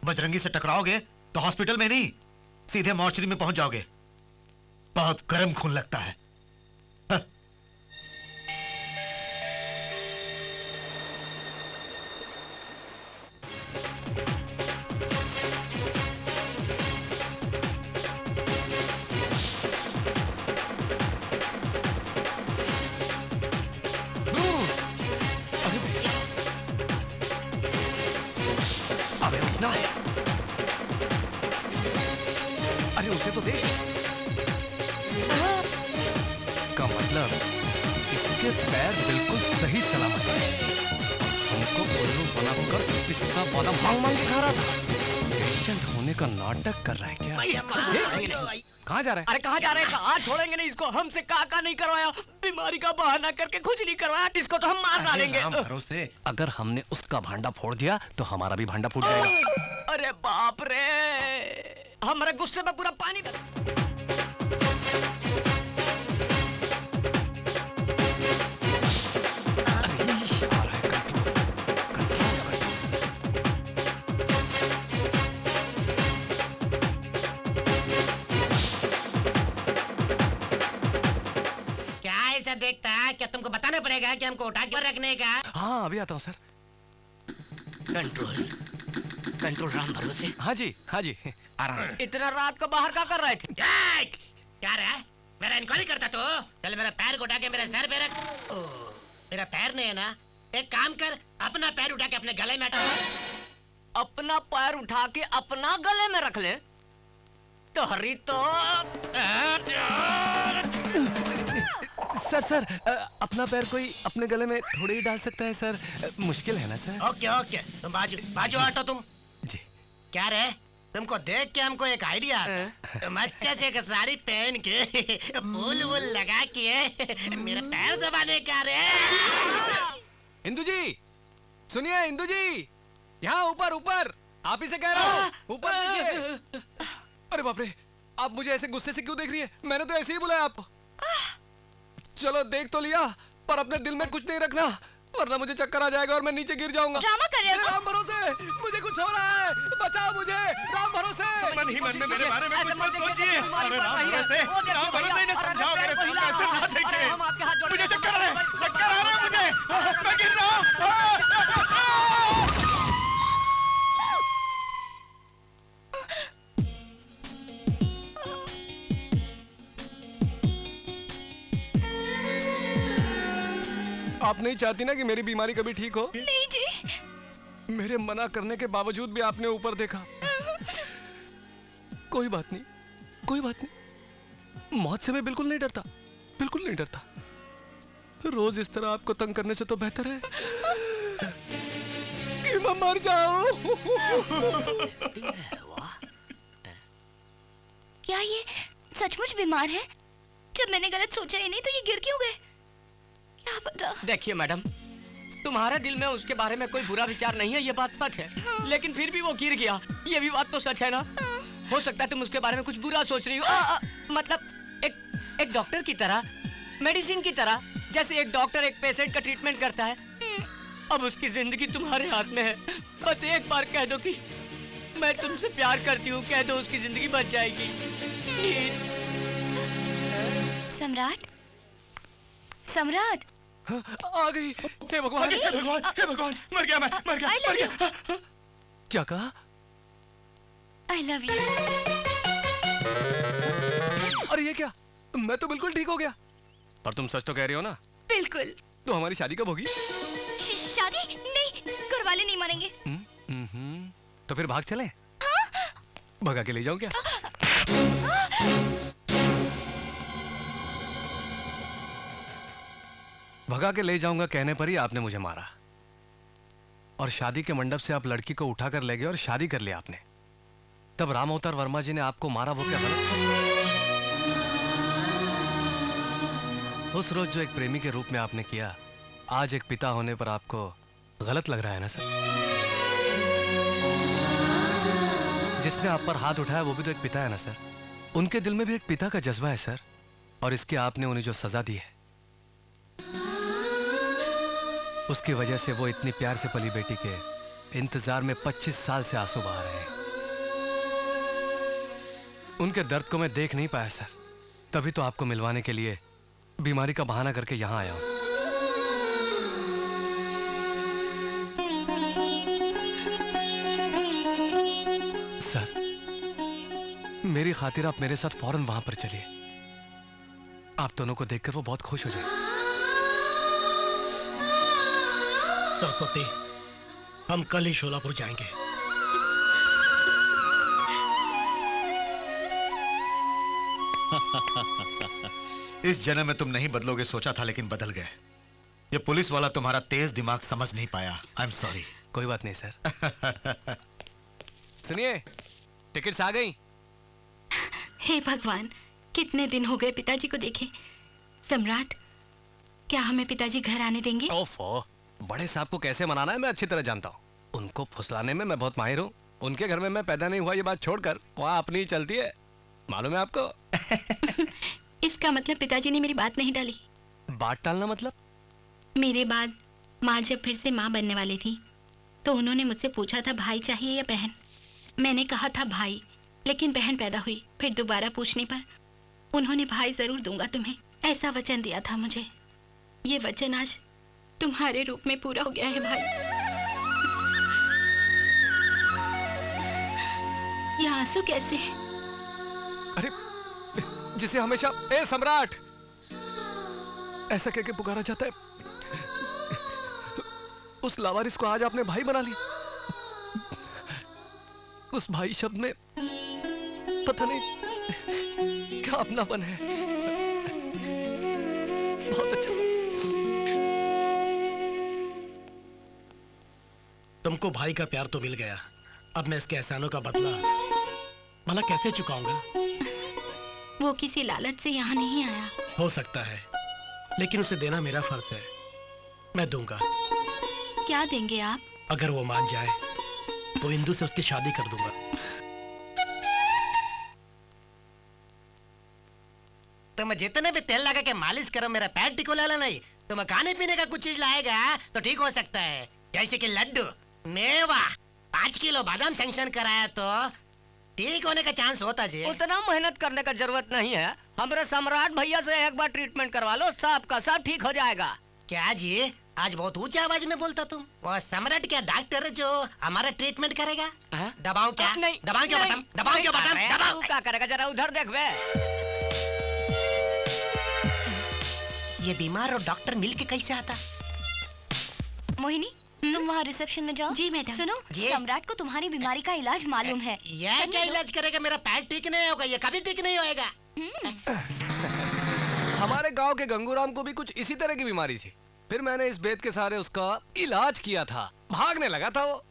बजरंगी से टकराओगे तो हॉस्पिटल में नहीं, सीधे मॉर्चरी में पहुंच जाओगे। बहुत गर्म खून लगता है। अरे उसे तो देख। का मतलब इसके पैर बिल्कुल सही सलामत है। हमको उल्लू बनाकर इसका बादाम मांग मांग के खा रहा था। पेशेंट होने का नाटक कर रहा है क्या? कहाँ जा रहा है? अरे कहाँ जा रहे हैं? कहाँ छोड़ेंगे नहीं इसको। हमसे का नहीं करवाया, बीमारी का बहाना करके कुछ नहीं करवाया, इसको तो हम मार डालेंगे। भरोसे अगर हमने उसका भांडा फोड़ दिया तो हमारा भी भांडा फूट जाएगा। अरे बाप रे, हमारे गुस्से में पूरा पानी। देखता है क्या? तुमको बताना पड़ेगा कि हमको उठा के रखने का। हाँ अभी आता हूँ सर। कंट्रोल राम भरोसे। हाँ जी आराम से। इतना रात को बाहर क्या कर रहे थे? क्या रहा? मेरा इंक्वायरी करता तो? चल मेरा पैर को उठा के मेरे सर पे रख। मेरा पैर नहीं है ना, एक काम कर, अपना पैर उठा के अपने गले में हटा। अपना पैर उठा के अपना गले में रख ले तो हरी तो सर अपना पैर कोई अपने गले में थोड़े ही डाल सकता है सर, मुश्किल है ना सर। ओके ओके, तुम बाजू बाजू हटो तुम। जी। क्या रे, तुमको देख के हमको एक आइडिया आता। तुम अच्छे से एक साड़ी पहन के फूल वूल लगा के मेरे पैर दबाने का रे। इंदु जी सुनिए, इंदु जी यहाँ ऊपर ऊपर, आप ही से कह रहा हूँ, ऊपर देखिए। अरे बाप रे, आप मुझे ऐसे गुस्से से क्यों देख रही है? मैंने तो ऐसे ही बुलाया आपको। चलो देख तो लिया, पर अपने दिल में कुछ नहीं रखना, वरना मुझे चक्कर आ जाएगा और मैं नीचे गिर जाऊंगा। ड्रामा कर रहे हो? राम भरोसे, मुझे कुछ हो रहा है, बचाओ मुझे, राम भरोसे। मन ही मन में मेरे बारे में कुछ मत सोचिए। अरे राम भरोसे इन्हें समझाओ, मेरे सामने ऐसे ना देखें। मुझे चक्कर आ रहा है मुझे, मैं गिर रहा हूँ। आप नहीं चाहती ना कि मेरी बीमारी कभी ठीक हो? नहीं जी। मेरे मना करने के बावजूद भी आपने ऊपर देखा। कोई बात नहीं, कोई बात नहीं, मौत से मैं बिल्कुल नहीं डरता, बिल्कुल नहीं डरता। रोज इस तरह आपको तंग करने से तो बेहतर है कि मैं मर जाऊं। क्या ये सचमुच बीमार है? जब मैंने गलत सोचा ही नहीं तो ये गिर क्यों गए? क्या पता। देखिए मैडम, तुम्हारे दिल में उसके बारे में कोई बुरा विचार नहीं है, ये बात सच है। लेकिन फिर भी वो गिर गया, ये भी बात तो सच है ना। हो सकता है तुम उसके बारे में कुछ बुरा सोच रही हो। मतलब एक डॉक्टर की तरह, मेडिसिन की तरह, जैसे एक डॉक्टर एक पेशेंट का ट्रीटमेंट करता है। अब उसकी जिंदगी तुम्हारे हाथ में है। बस एक बार कह दो कि मैं तुमसे प्यार करती हूँ, कह दो, उसकी जिंदगी बच जाएगी। प्लीज। सम्राट, सम्राट आ गई। हे भगवान, हे भगवान, हे भगवान, मर गया मैं, मर गया, मर गया। क्या कहा? I love you. अरे ये क्या, मैं तो बिल्कुल ठीक हो गया। पर तुम सच तो कह रही हो ना? बिल्कुल। तो हमारी शादी कब होगी? शादी नहीं, घर वाले नहीं मानेंगे। तो फिर भाग चले? भगा के ले जाऊं क्या? भगा के ले जाऊंगा कहने पर ही आपने मुझे मारा, और शादी के मंडप से आप लड़की को उठाकर ले गए और शादी कर लिया आपने। तब राम अवतार वर्मा जी ने आपको मारा, वो क्या गलत था? उस रोज जो एक प्रेमी के रूप में आपने किया, आज एक पिता होने पर आपको गलत लग रहा है ना सर? जिसने आप पर हाथ उठाया वो भी तो एक पिता है ना सर? उनके दिल में भी एक पिता का जज्बा है सर, और इसकी आपने उन्हें जो सजा दी है, उसकी वजह से वो इतनी प्यार से पली बेटी के इंतजार में 25 साल से आंसू बहा रहे हैं। उनके दर्द को मैं देख नहीं पाया सर, तभी तो आपको मिलवाने के लिए बीमारी का बहाना करके यहां आया हूं। सर, मेरी खातिर आप मेरे साथ फौरन वहां पर चलिए। आप दोनों को देखकर वो बहुत खुश हो जाए। सरस्वती, हम कल ही शोलापुर जाएंगे। इस जन्म में तुम नहीं बदलोगे सोचा था, लेकिन बदल गए। ये पुलिस वाला तुम्हारा तेज दिमाग समझ नहीं पाया। I am sorry. कोई बात नहीं सर। सुनिए, टिकट्स आ गई। हे भगवान, कितने दिन हो गए पिताजी को देखे। सम्राट, क्या हमें पिताजी घर आने देंगे? ओफो, बड़े साहब को कैसे मनाना है मैं अच्छी तरह जानता हूँ। उनको फुसलाने में मैं बहुत माहिर हूँ। उनके घर में मैं पैदा नहीं हुआ ये बात छोड़कर वहाँ अपनी ही चलती है, मालूम है आपको? इसका मतलब पिताजी ने मेरी बात नहीं डाली। बात टालना मतलब? मेरे बाद माँ जब फिर से माँ बनने वाली थी तो उन्होंने मुझसे पूछा था भाई चाहिए या बहन। मैंने कहा था भाई, लेकिन बहन पैदा हुई। फिर दोबारा पूछने पर उन्होंने भाई जरूर दूंगा तुम्हें, ऐसा वचन दिया था मुझे। ये वचन आज तुम्हारे रूप में पूरा हो गया है भाई। ये आंसू कैसे? अरे जिसे हमेशा ए सम्राट ऐसा कह के पुकारा जाता है, उस लावारिस को आज आपने भाई बना लिया। उस भाई शब्द में पता नहीं क्या अपनापन है। बहुत तुमको भाई का प्यार तो मिल गया, अब मैं इसके एहसानों का बदला भला कैसे चुकाऊंगा? वो किसी लालच से यहाँ नहीं आया। हो सकता है, लेकिन उसे देना मेरा फर्ज है। मैं दूंगा। क्या देंगे आप? अगर वो मान जाए तो इंदु से उसकी शादी कर दूंगा। तुम जितने भी तेल लगा के मालिश करो, मेरा पैर टिको लाला नहीं। तुम खाने पीने का कुछ चीज लाएगा तो ठीक हो सकता है, जैसे कि लड्डू, मेवा, 5 किलो बादाम सैंक्शन कराया तो ठीक होने का चांस होता जी। उतना मेहनत करने का जरूरत नहीं है। हमारे सम्राट भैया से एक बार ट्रीटमेंट करवा लो, सब का सब ठीक हो जाएगा। क्या जी, आज बहुत ऊंची आवाज में बोलता तुम? वो सम्राट क्या डॉक्टर है जो हमारा ट्रीटमेंट करेगा? दबाओ क्या? नहीं, दबाओ क्यों बटन? दबाओ क्यों बटन? अरे, दबाओ। तू क्या करेगा, जरा उधर देख बे। ये बीमार और डॉक्टर मिलके कैसे आता? मोहिनी, तुम वहाँ रिसेप्शन में जाओ। जी मैडम। सुनो, जी? सम्राट को तुम्हारी बीमारी का इलाज मालूम है। यह क्या इलाज करेगा? मेरा पैर ठीक नहीं होगा, ये कभी ठीक नहीं होएगा। हमारे गांव के गंगूराम को भी कुछ इसी तरह की बीमारी थी। फिर मैंने इस बेत के सहारे उसका इलाज किया था। भागने लगा था वो,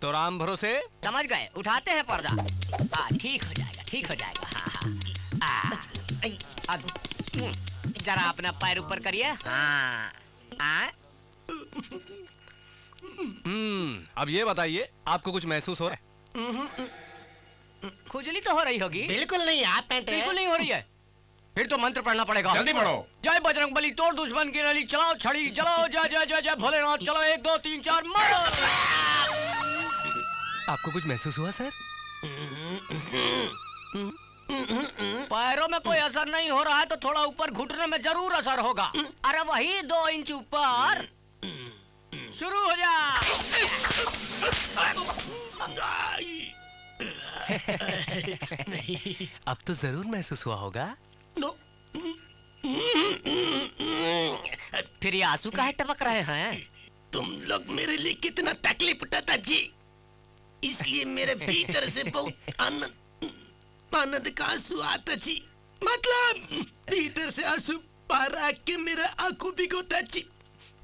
तो राम भरोसे। समझ गए, उठाते हैं पर्दा। ठीक हो जाएगा, ठीक हो जाएगा। हाँ। अब जरा अपना पैर ऊपर करिए। अब ये बताइए, आपको कुछ महसूस हो रहा है? खुजली तो हो रही होगी। बिल्कुल नहीं, आप पैंट बिल्कुल नहीं हो रही है। फिर तो मंत्र पढ़ना पड़ेगा। जल्दी पढ़ो। जय बजरंग बली, तोड़ दुश्मन की नली, चलाओ छड़ी, चलाओ जय जय जय जय भोलेनाथ, चलो 1 2 3 4 मारो। आपको कुछ महसूस हुआ सर? पैरों में कोई असर नहीं हो रहा है तो थोड़ा ऊपर घुटने में जरूर असर होगा। अरे वही 2 इंच ऊपर। शुरू हो जा। अब तो जरूर महसूस हुआ होगा। फिर ये आंसू काहे टपक रहे हैं? तुम लोग मेरे लिए कितना तकलीफ उठाता जी, इसलिए मेरे भीतर से बहुत आनंद का आंसू आता जी। मतलब भीतर से आंसू बाहर आके मेरा आंखों भिगोता जी।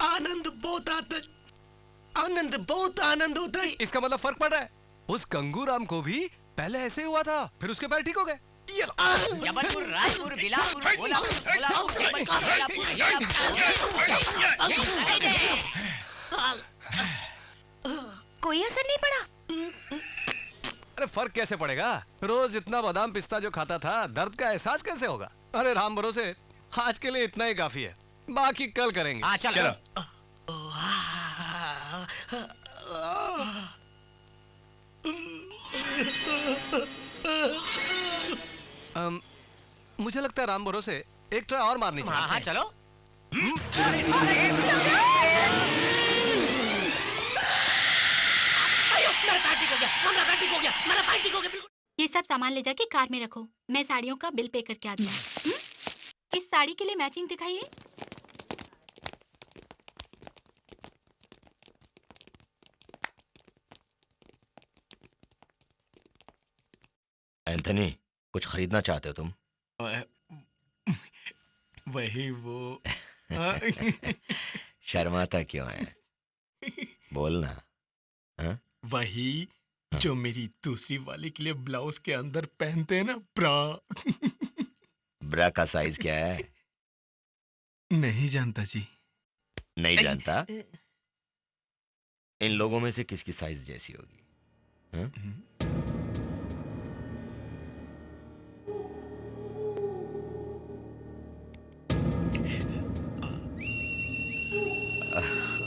आनंद बहुत आता, आनंद बहुत आनंद होता है। इसका मतलब फर्क पड़ रहा है। उस गंगूराम को भी पहले ऐसे हुआ था, फिर उसके पैर ठीक हो गए। जबलपुर, रायपुर, बिलासपुर, भोलापुर, सोलापुर, जबलपुर, कोई असर नहीं पड़ा। अरे फर्क कैसे पड़ेगा? रोज इतना बादाम पिस्ता जो खाता था, दर्द का एहसास कैसे होगा? अरे राम भरोसे, आज के लिए इतना ही काफी है, बाकी कल करेंगे। चलो। मुझे लगता है राम भरोसे एक ट्राई और मारनी चाहिए। हाँ चलो। ये सब सामान ले जाके कार में रखो, मैं साड़ियों का बिल पे करके आती हूँ। इस साड़ी के लिए मैचिंग दिखाइए। एंथनी, कुछ खरीदना चाहते हो तुम? वही वो। शर्माता क्यों है? बोलना। हाँ? वही जो मेरी दूसरी वाली के लिए ब्लाउज के अंदर पहनते हैं ना, ब्रा। ब्रा का साइज क्या है? नहीं जानता जी। नहीं जानता? इन लोगों में से किसकी साइज जैसी होगी? हाँ?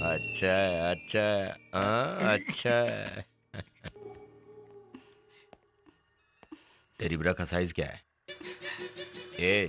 अच्छा अच्छा, हाँ अच्छा। तेरी ब्रा का साइज क्या है? ए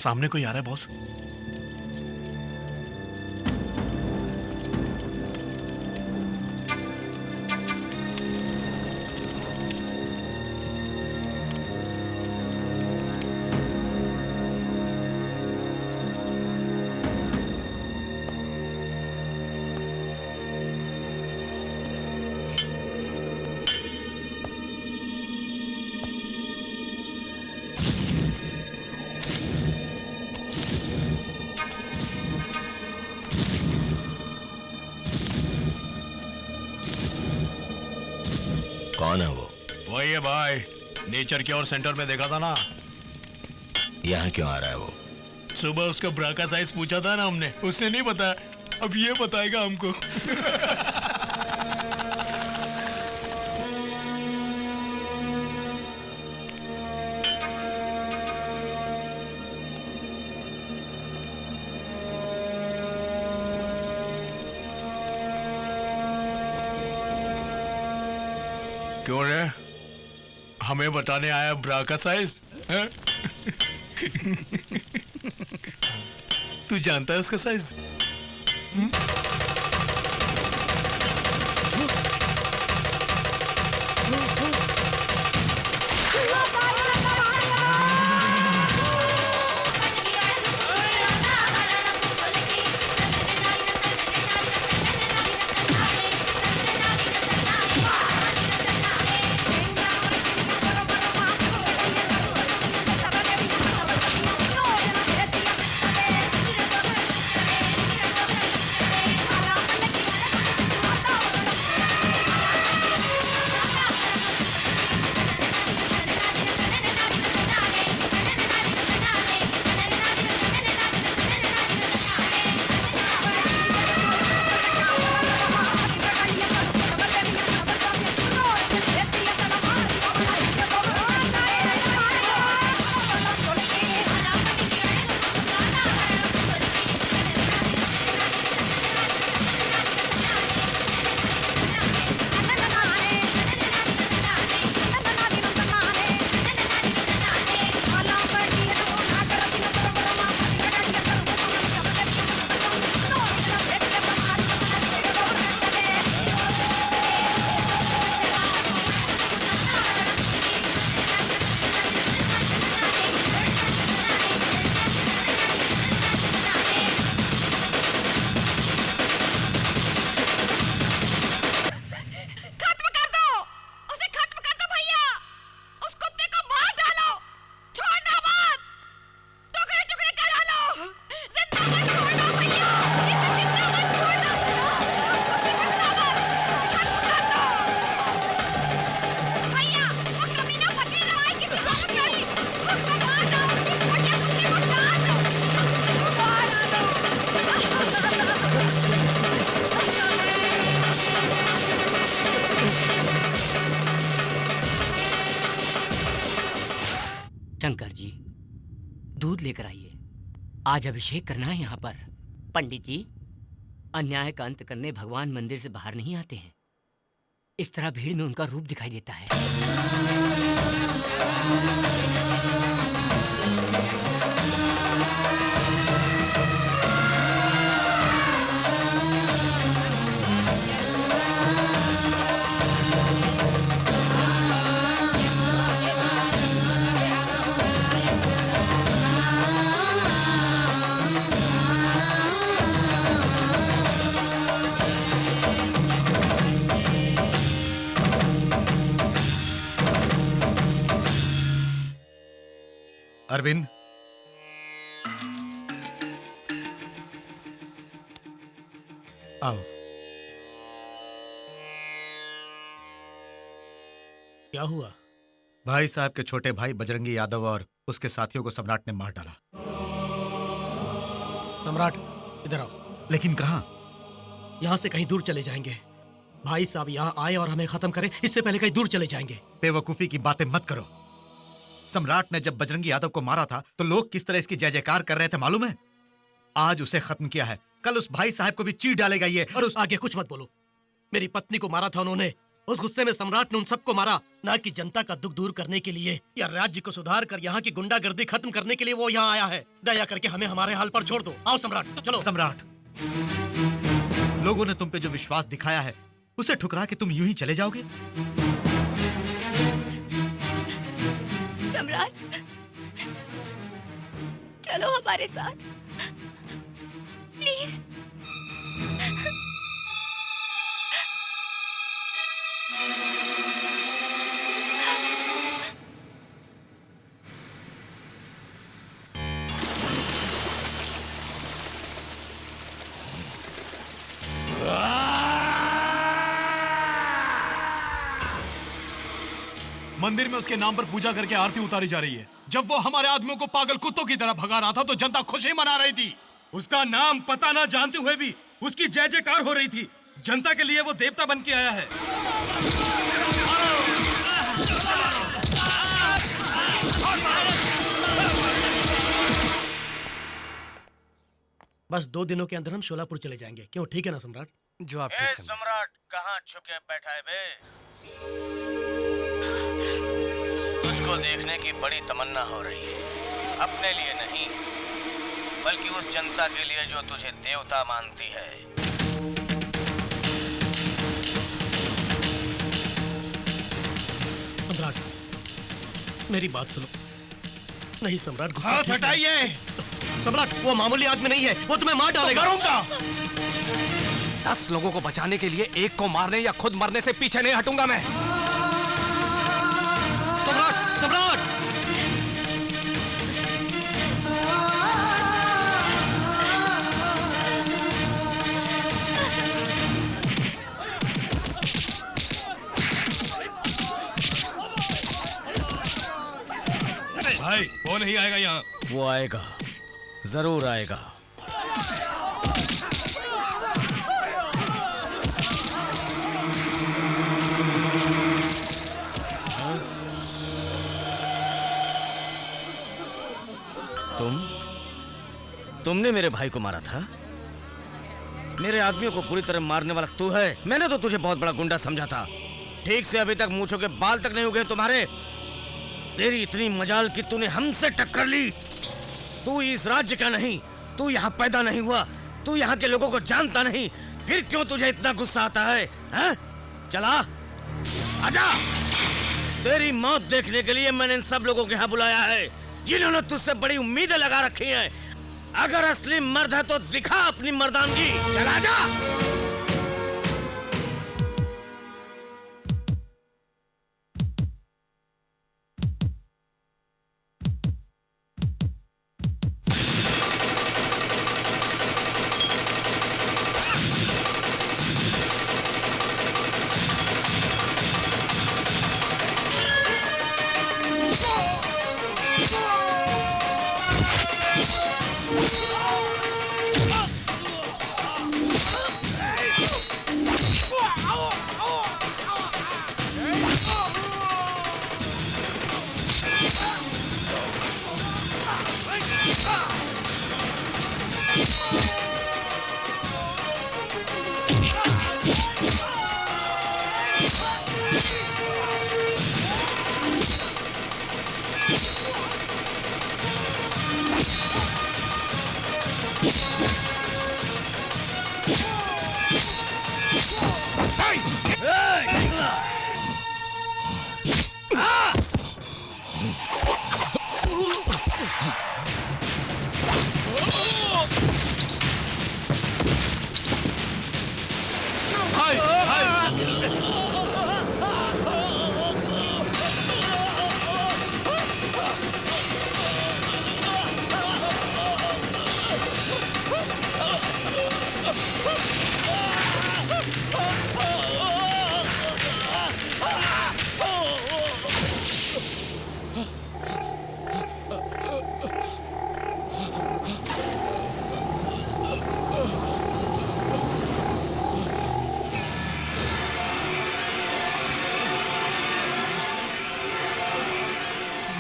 सामने कोई आ रहा है बॉस। कौन है वो? वही है भाई, नेचर के और सेंटर में देखा था ना। यहाँ क्यों आ रहा है वो? सुबह उसका ब्रा का साइज पूछा था ना हमने, उसने नहीं बताया, अब ये बताएगा हमको। क्यों रे, हमें बताने आया ब्रा का साइज? तू जानता है उसका साइज? शंकर जी, दूध लेकर आइए, आज अभिषेक करना है यहाँ पर। पंडित जी, अन्याय का अंत करने भगवान मंदिर से बाहर नहीं आते हैं, इस तरह भीड़ में उनका रूप दिखाई देता है। अरविंद, आओ। क्या हुआ? भाई साहब के छोटे भाई बजरंगी यादव और उसके साथियों को सम्राट ने मार डाला। सम्राट, इधर आओ। लेकिन कहां? यहाँ से कहीं दूर चले जाएंगे। भाई साहब यहाँ आए और हमें खत्म करें, इससे पहले कहीं दूर चले जाएंगे। बेवकूफी की बातें मत करो। सम्राट ने जब बजरंगी यादव को मारा था तो लोग किस तरह इसकी जय जयकार कर रहे थे मालूम है? आज उसे खत्म किया है, कल उस भाई साहब को भी चीर डालेगा ये। और उस आगे कुछ मत बोलो। मेरी पत्नी को मारा था उन्होंने, उस गुस्से में सम्राट ने उन सबको मारा, ना कि जनता का दुख दूर करने के लिए या राज्य को सुधार कर यहाँ की गुंडागर्दी खत्म करने के लिए वो यहाँ आया है। दया करके हमें हमारे हाल पर छोड़ दो। आओ सम्राट, चलो। सम्राट, लोगों ने तुम पे जो विश्वास दिखाया है उसे ठुकरा के तुम यूं ही चले जाओगे? सम्राट, चलो हमारे साथ प्लीज। मंदिर में उसके नाम पर पूजा करके आरती उतारी जा रही है। जब वो हमारे आदमियों को पागल कुत्तों की तरह भगा रहा था तो जनता खुशी मना रही थी। उसका नाम पता ना जानते हुए भी उसकी जय जयकार हो रही थी। जनता के लिए वो देवता बन के आया है। बस 2 दिनों के अंदर हम शोलापुर चले जाएंगे। क्यों, ठीक है ना सम्राट? जो आप ए सम्राट, कहाँ छुके बैठा है बे? तुझको देखने की बड़ी तमन्ना हो रही है, अपने लिए नहीं बल्कि उस जनता के लिए जो तुझे देवता मानती है। सम्राट, मेरी बात सुनो। नहीं सम्राट, गुस्सा हाथ ठीक नहीं। हटाइए। सम्राट, वो मामूली आदमी नहीं है, वो तुम्हें मार डालेगा। मरूंगा। 10 लोगों को बचाने के लिए एक को मारने या खुद मरने से पीछे नहीं हटूंगा मैं। सम्राट, सम्राट! भाई, वो नहीं आएगा यहाँ। वो आएगा, जरूर आएगा। तुमने मेरे भाई को मारा था? मेरे आदमियों को पूरी तरह मारने वाला तू है? मैंने तो तुझे बहुत बड़ा गुंडा समझा था। ठीक से अभी तक मूंछों के बाल तक नहीं उगे तुम्हारे। तेरी इतनी मजाल कि तूने हमसे टक्कर ली। तू इस राज्य का नहीं, तू यहाँ पैदा नहीं हुआ, तू यहाँ के लोगों को जानता नहीं, फिर क्यों तुझे इतना गुस्सा आता है? हैं? चला आजा। तेरी मौत देखने के लिए मैंने इन सब लोगों को यहाँ बुलाया है, जिन्होंने तुझसे बड़ी उम्मीदें लगा रखी हैं। अगर असली मर्द है तो दिखा अपनी मर्दानगी। चला जा।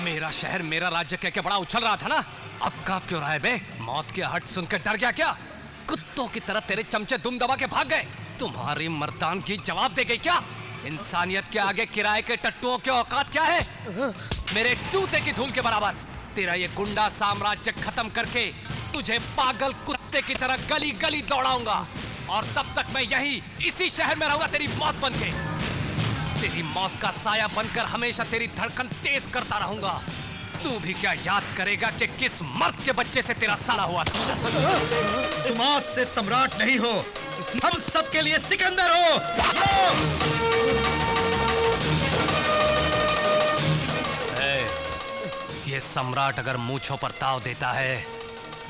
मेरा शहर मेरा राज्य कह के बड़ा उछल रहा था ना, अब कांप क्यों रहा है बे? मौत के हट सुनकर डर गया क्या? कुत्तों की तरह तेरे चमचे दुम दबा के भाग गए। तुम्हारी मर्दानगी जवाब दे गई क्या? इंसानियत के आगे किराए के टट्टुओं की औकात क्या है? मेरे जूते की धूल के बराबर। तेरा ये गुंडा साम्राज्य खत्म करके तुझे पागल कुत्ते की तरह गली गली दौड़ाऊंगा, और तब तक मैं यही इसी शहर में रहूंगा तेरी मौत बनके। तेरी मौत का साया बनकर हमेशा तेरी धड़कन तेज करता रहूंगा। तू भी क्या याद करेगा कि किस मर्द के बच्चे से तेरा साला हुआ था? तुम आज से सम्राट नहीं हो, हम सबके लिए सिकंदर हो। ये सम्राट अगर मूंछों पर ताव देता है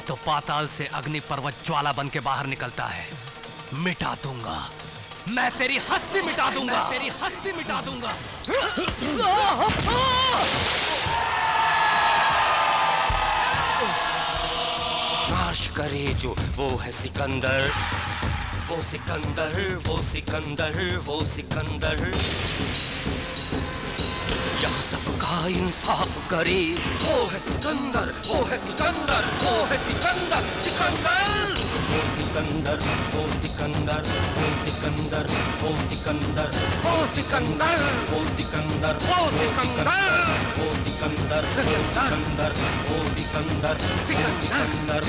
तो पाताल से अग्नि पर्वत ज्वाला बन के बाहर निकलता है। मिटा दूंगा, मैं तेरी हस्ती मिटा दूंगा, तेरी हस्ती मिटा दूंगा। नाश करे जो वो है सिकंदर, वो सिकंदर, वो सिकंदर, वो सिकंदर। यहाँ सबका इंसाफ करे, वो है सिकंदर, वो है सिकंदर, वो है सिकंदर, सिकंदर। वो सिकंदर, वो सिकंदर, वो सिकंदर, वो सिकंदर, वो सिकंदर, वो सिकंदर, वो सिकंदर, वो सिकंदर, सिकंदर, वो सिकंदर, सिकंदर।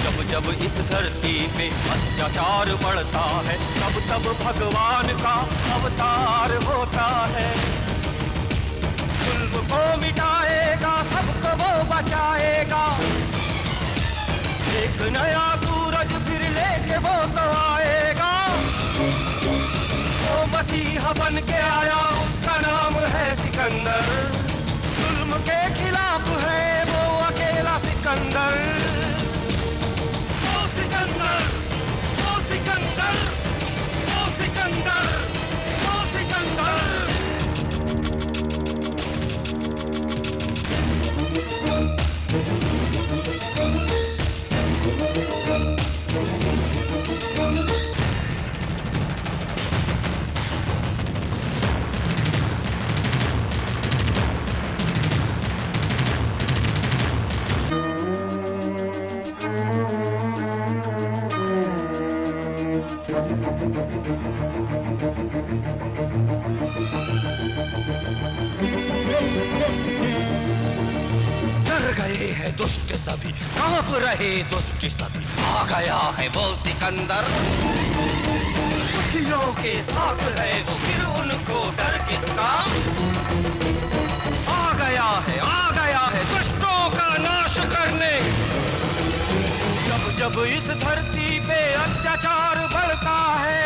जब जब इस धरती पे अत्याचार बढ़ता है, तब तब भगवान का अवतार होता है। जुल्म को मिटाएगा, सबको वो बचाएगा। एक नया सूरज फिर लेके वो तो आएगा। वो मसीहा बन के आया, उसका नाम है सिकंदर। जुल्म के खिलाफ है वो अकेला सिकंदर। सिकंदर, वो सिकंदर, वो सिकंदर, वो सिकंदर। डर गए हैं दुष्ट सभी, कांप रहे दुष्ट सभी। आ गया है वो सिकंदर, दुखियों के साथ है वो, फिर उनको डर किसका। आ गया है दुष्टों का नाश करने। जब जब इस धरती पे अत्याचार बढ़ता है,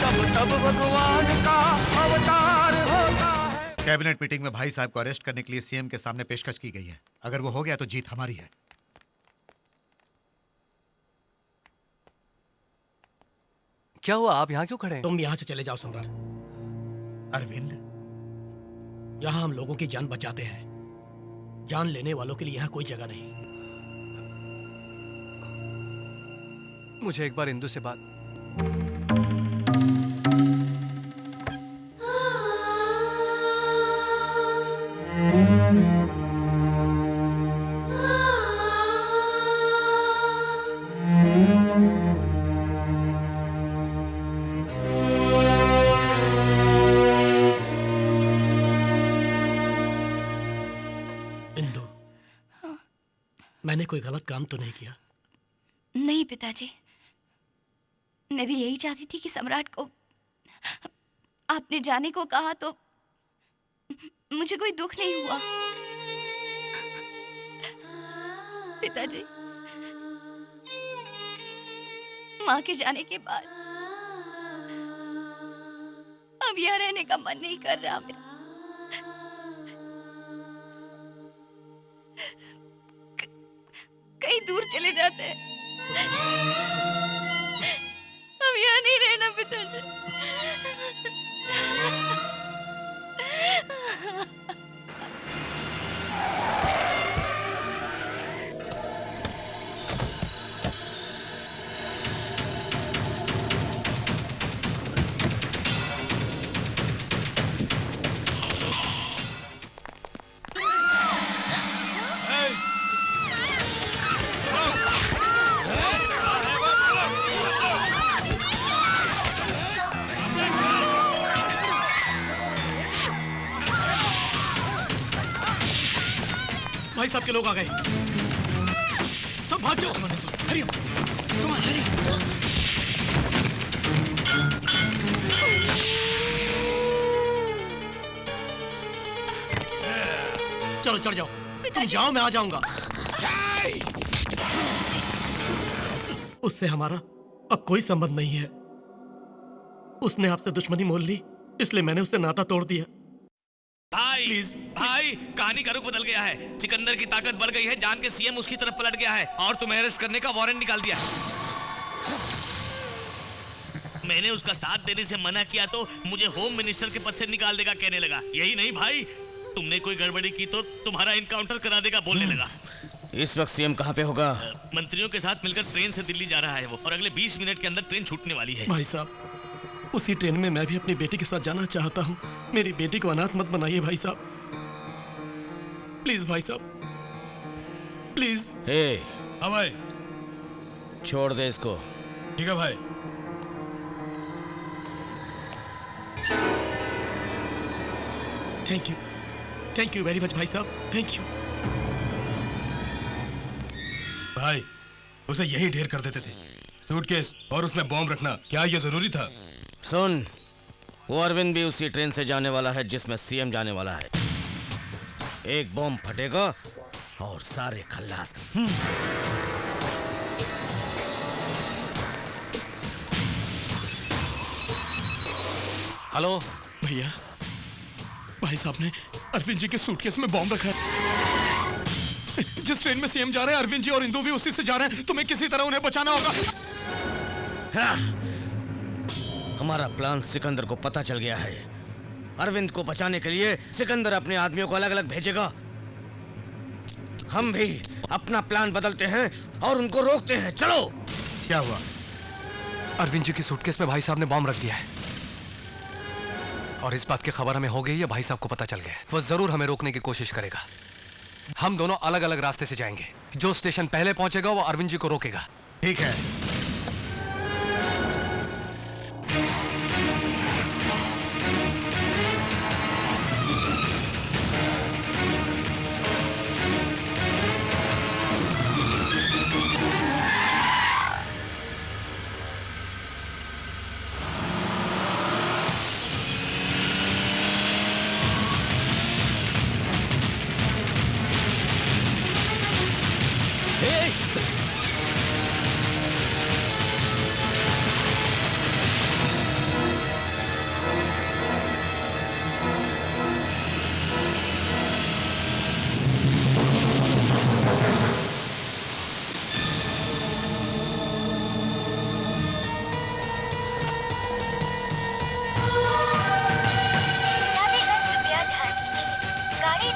तब तब भगवान का अवतार होता है। कैबिनेट मीटिंग में भाई साहब को अरेस्ट करने के लिए सीएम के सामने पेशकश की गई है। अगर वो हो गया तो जीत हमारी है। क्या हुआ, आप यहाँ क्यों खड़े हैं? तुम यहाँ से चले जाओ सम्राट। अरविंद, यहाँ हम लोगों की जान बचाते हैं, जान लेने वालों के लिए यहाँ कोई जगह नहीं। मुझे एक बार इंदु से बात। इंदु, मैंने कोई गलत काम तो नहीं किया? नहीं पिताजी, मैं भी यही चाहती थी कि सम्राट को आपने जाने को कहा तो मुझे कोई दुख नहीं हुआ। पिताजी, माँ के जाने के बाद अब यहाँ रहने का मन नहीं कर रहा मेरा। कहीं दूर चले जाते हैं, अब यहाँ नहीं रहना पिताजी। भाई साहब के लोग आ गए, सब भाग जाओ। Hurry up, come on, hurry up. चलो चढ़ जाओ, तुम जाओ, मैं आ जाऊंगा। उससे हमारा अब कोई संबंध नहीं है। उसने आपसे दुश्मनी मोल ली, इसलिए मैंने उससे नाता तोड़ दिया। भाई भाई कहानी का रुख बदल गया है। सिकंदर की ताकत बढ़ गई है, जान के सीएम उसकी तरफ पलट गया है और तुम्हें अरेस्ट करने का वारंट निकाल दिया है। मैंने उसका साथ देने से मना किया तो मुझे होम मिनिस्टर के पद से निकाल देगा कहने लगा। यही नहीं भाई, तुमने कोई गड़बड़ी की तो तुम्हारा इनकाउंटर करा देगा बोलने लगा। इस वक्त सीएम कहाँ पे होगा? मंत्रियों के साथ मिलकर ट्रेन से दिल्ली जा रहा है वो, और अगले 20 मिनट के अंदर ट्रेन छूटने वाली है। भाई साहब, उसी ट्रेन में मैं भी अपनी बेटी के साथ जाना चाहता हूँ। मेरी बेटी को अनाथ मत बनाइए भाई साहब, प्लीज भाई साहब, प्लीज। हे, हाँ भाई। छोड़ दे इसको। ठीक है भाई। थैंक यू वेरी मच भाई साहब, थैंक यू। भाई उसे यही ढेर कर देते थे, सूटकेस और उसमें बॉम्ब रखना क्या ये जरूरी था? सुन, वो अरविंद भी उसी ट्रेन से जाने वाला है जिसमें सीएम जाने वाला है। एक बॉम्ब फटेगा और सारे खल्लास। हेलो भैया, भाई साहब ने अरविंद जी के सूटकेस में बॉम्ब रखा है। जिस ट्रेन में सीएम जा रहे हैं, अरविंद जी और इंदू भी उसी से जा रहे हैं। तुम्हें किसी तरह उन्हें बचाना होगा। हाँ। हमारा प्लान सिकंदर को पता चल गया है। अरविंद को बचाने के लिए सिकंदर अपने आदमियों को अलग अलग भेजेगा। हम भी अपना प्लान बदलते हैं और उनको रोकते हैं। चलो। क्या हुआ? अरविंद जी की सूटकेस में भाई साहब ने बॉम्ब रख दिया है और इस बात की खबर हमें हो गई है, भाई साहब को पता चल गया है। वो जरूर हमें रोकने की कोशिश करेगा। हम दोनों अलग अलग रास्ते से जाएंगे। जो स्टेशन पहले पहुंचेगा वो अरविंद जी को रोकेगा। ठीक है।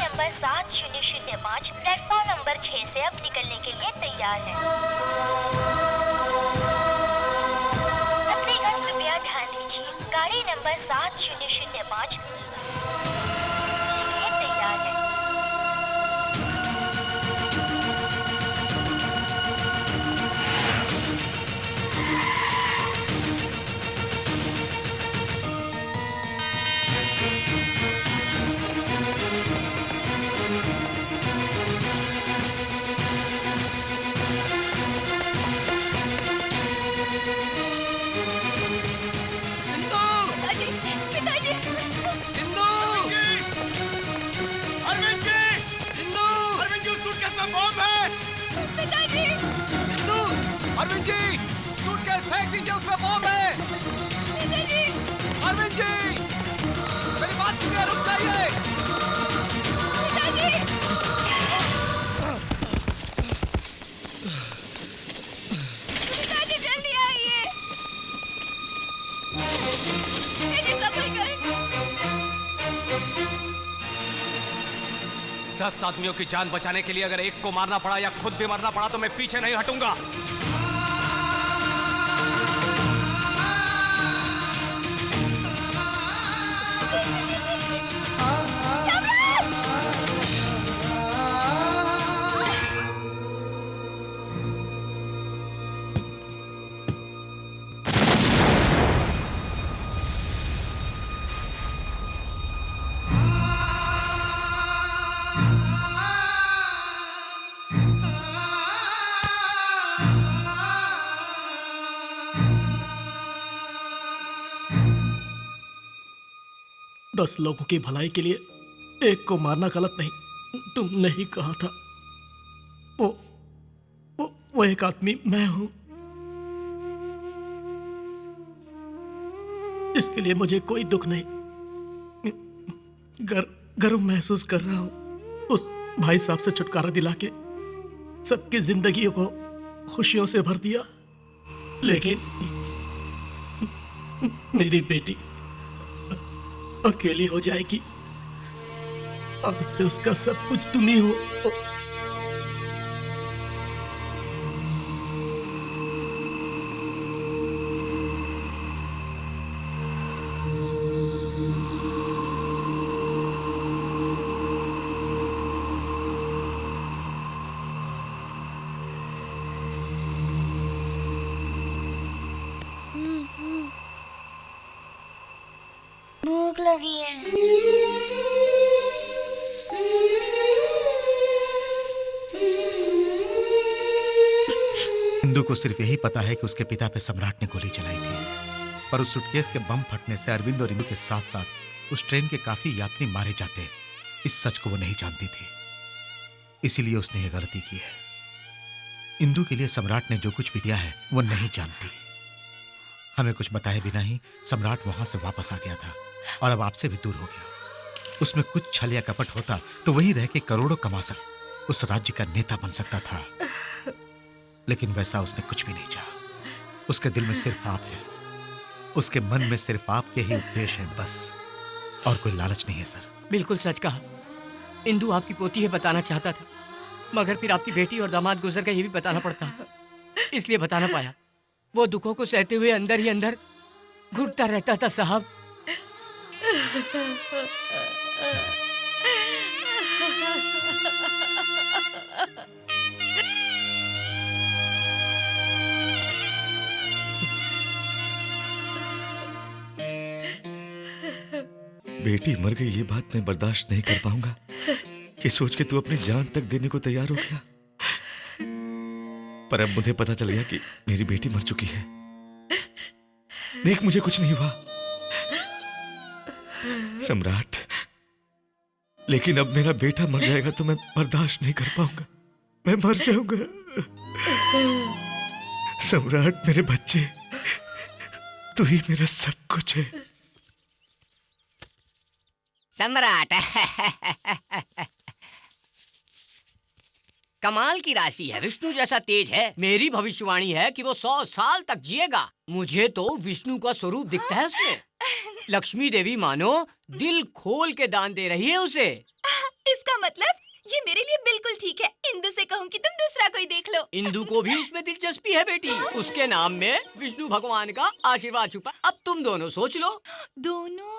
नंबर 7005 प्लेटफॉर्म नंबर 6 से अब निकलने के लिए तैयार है। यात्रीगण कृपया ध्यान दीजिए, गाड़ी नंबर 7005 तैयार है। अरविंद जी, सूटकेस फेंक दीजिए, उसमें बॉम्ब है। अरविंद जी, मेरी बात सुनिए, रुक जाइए। पिताजी जल्दी आइए। पिताजी सफल गए। 10 आदमियों की जान बचाने के लिए अगर एक को मारना पड़ा या खुद भी मरना पड़ा तो मैं पीछे नहीं हटूंगा। दस लोगों की भलाई के लिए एक को मारना गलत नहीं। तुमने ही कहा था। वो एक आदमी मैं हूं। इसके लिए मुझे कोई दुख नहीं। गर्व महसूस कर रहा हूँ उस भाई साहब से छुटकारा दिला के सबकी जिंदगियों को खुशियों से भर दिया। लेकिन मेरी बेटी अकेली हो जाएगी। आज से उसका सब कुछ तुम ही हो। भूख लगी है। इंदु को सिर्फ यही पता है कि उसके पिता पे सम्राट ने गोली चलाई थी, पर उस सूटकेस के बम फटने से अरविंद और इंदु के साथ साथ उस ट्रेन के काफी यात्री मारे जाते, इस सच को वो नहीं जानती थी। इसीलिए उसने ये गलती की है। इंदु के लिए सम्राट ने जो कुछ भी किया है वो नहीं जानती। हमें कुछ बताए बिना ही सम्राट वहां से वापस आ गया था और अब आपसे भी दूर हो गया। उसमें कुछ छल या कपट होता तो वहीं रह के करोड़ों कमा उस राज्य का नेता बन सकता था, लेकिन वैसा उसने कुछ भी नहीं चाहा। उसके दिल में सिर्फ आप है, उसके मन में सिर्फ आपके ही उपदेश हैं बस, और कोई लालच नहीं है सर। बिल्कुल सच कहा। इंदु आपकी पोती है बताना चाहता था, मगर फिर आपकी बेटी और दामाद गुजर गए ये भी बताना पड़ता, इसलिए बता ना पाया। वो दुखों को सहते हुए अंदर ही अंदर घुटता रहता था साहब। बेटी मर गई ये बात मैं बर्दाश्त नहीं कर पाऊंगा। ये सोच के तू अपनी जान तक देने को तैयार हो गया, पर अब मुझे पता चल गया कि मेरी बेटी मर चुकी है। देख मुझे कुछ नहीं हुआ सम्राट, लेकिन अब मेरा बेटा मर जाएगा तो मैं बर्दाश्त नहीं कर पाऊंगा, मैं मर जाऊंगा। सम्राट मेरे बच्चे, तू ही मेरा सब कुछ है। सम्राट कमाल की राशि है, विष्णु जैसा तेज है। मेरी भविष्यवाणी है कि वो 100 साल तक जिएगा। मुझे तो विष्णु का स्वरूप दिखता है उसमें। लक्ष्मी देवी मानो दिल खोल के दान दे रही है उसे। इसका मतलब ये मेरे लिए बिल्कुल ठीक है। इंदु से कहूँ कि तुम दूसरा कोई देख लो। इंदु को भी उसमें दिलचस्पी है बेटी, उसके नाम में विष्णु भगवान का आशीर्वाद छुपा। अब तुम दोनों सोच लो। दोनों?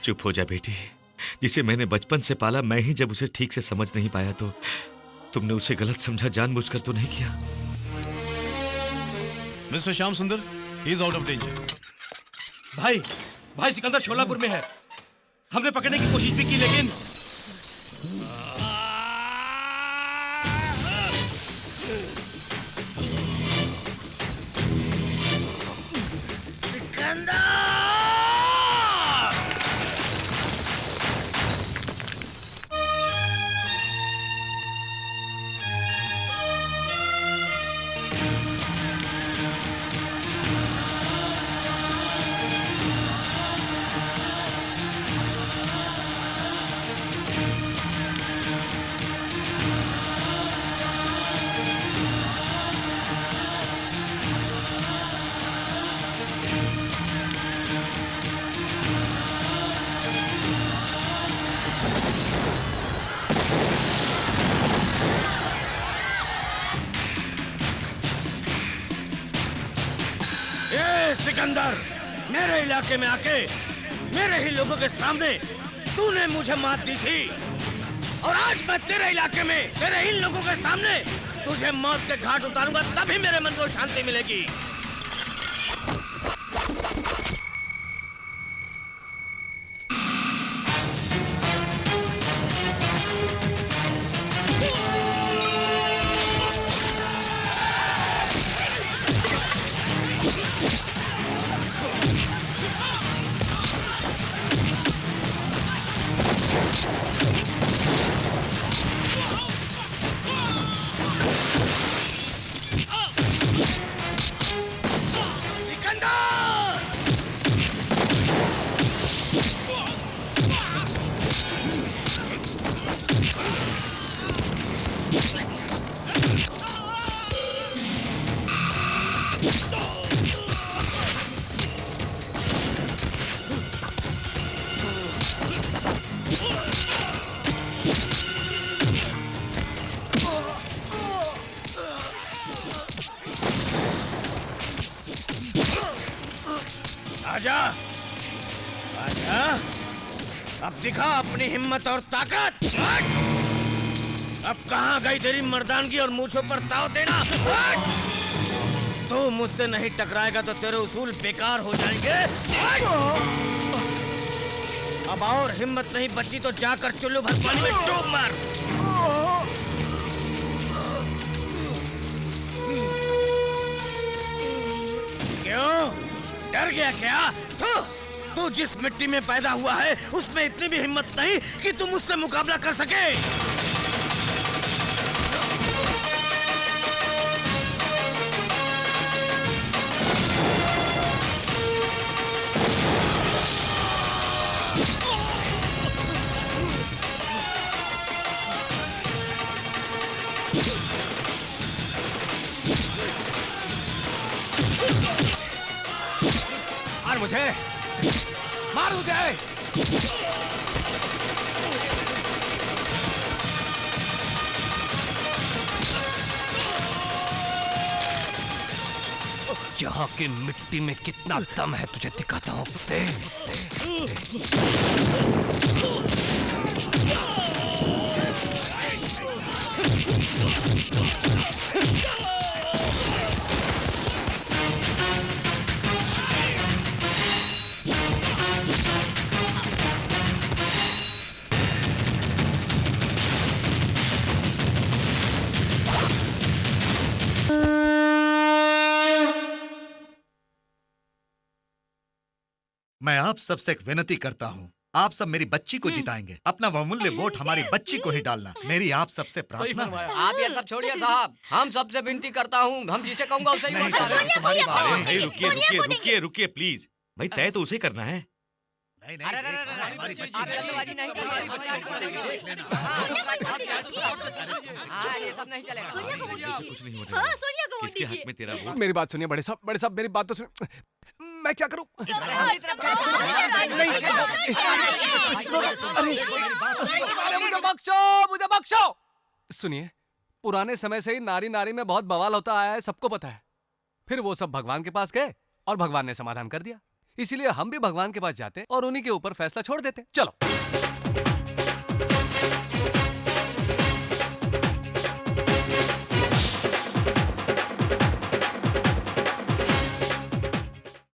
चुप हो जा बेटी, जिसे मैंने बचपन से पाला, मैं ही जब उसे ठीक से समझ नहीं पाया तो तुमने उसे गलत समझा, जानबूझकर तो नहीं किया। मिस्टर श्याम सुंदर, he is out of danger. भाई सिकंदर शोलापुर में है। हमने पकड़ने की कोशिश भी की लेकिन सिकंदर, मेरे इलाके में आके मेरे ही लोगों के सामने तूने मुझे मात दी थी, और आज मैं तेरे इलाके में तेरे इन लोगों के सामने तुझे मौत के घाट उतारूंगा, तभी मेरे मन को शांति मिलेगी। हाँ? अब दिखा अपनी हिम्मत और ताकत। अब कहाँ गई तेरी मर्दानगी और मूंछों पर ताव देना? तू मुझसे नहीं टकराएगा तो तेरे उसूल बेकार हो जाएंगे। अब और हिम्मत नहीं बची तो जाकर चुल्लू भर पानी में डूब मार। क्यों डर गया क्या? तू जिस मिट्टी में पैदा हुआ है उसमें इतनी भी हिम्मत नहीं कि तुम मुझसे मुकाबला कर सके। मार मुझे, मार मुझे। यहाँ की मिट्टी में कितना दम है तुझे दिखाता हूँ। मैं आप सबसे एक विनती करता हूँ, आप सब मेरी बच्ची को जिताएंगे। अपना बहुमूल्य वोट हमारी बच्ची को ही डालना, मेरी आप सबसे प्रार्थना है। आप ये सब छोड़िए साहब, हम सबसे विनती करता हूँ, हम जिसे कहूँगा उसे ही वोट डालें। तुम्हारी बात अरे है। भाई रुकिए रुकिए रुकिए रुकिए प्लीज। भाई तय तो उसे करना है। नहीं नहीं, हमारी बच्ची आप जल्दबाजी नहीं हाँ, ये सब नहीं चलेगा। कुछ नहीं होने हाँ, वाला। सोनिया को वोट किसके दीजिए। हक में तेरा वोट? मेरी बात सुनिए बड़े साहब मेरी बात तो सुनिए। मैं क्या करूं? अरे मुझे बख्शो। सुनिए, पुराने समय से ही नारी नारी में बहुत बवाल होता आया है, सबको पता है। फिर वो सब भगवान के पास गए और भगवान ने समाधान कर दिया। इसीलिए हम भी भगवान के पास जाते और उन्हीं के ऊपर फैसला छोड़ देते। चलो।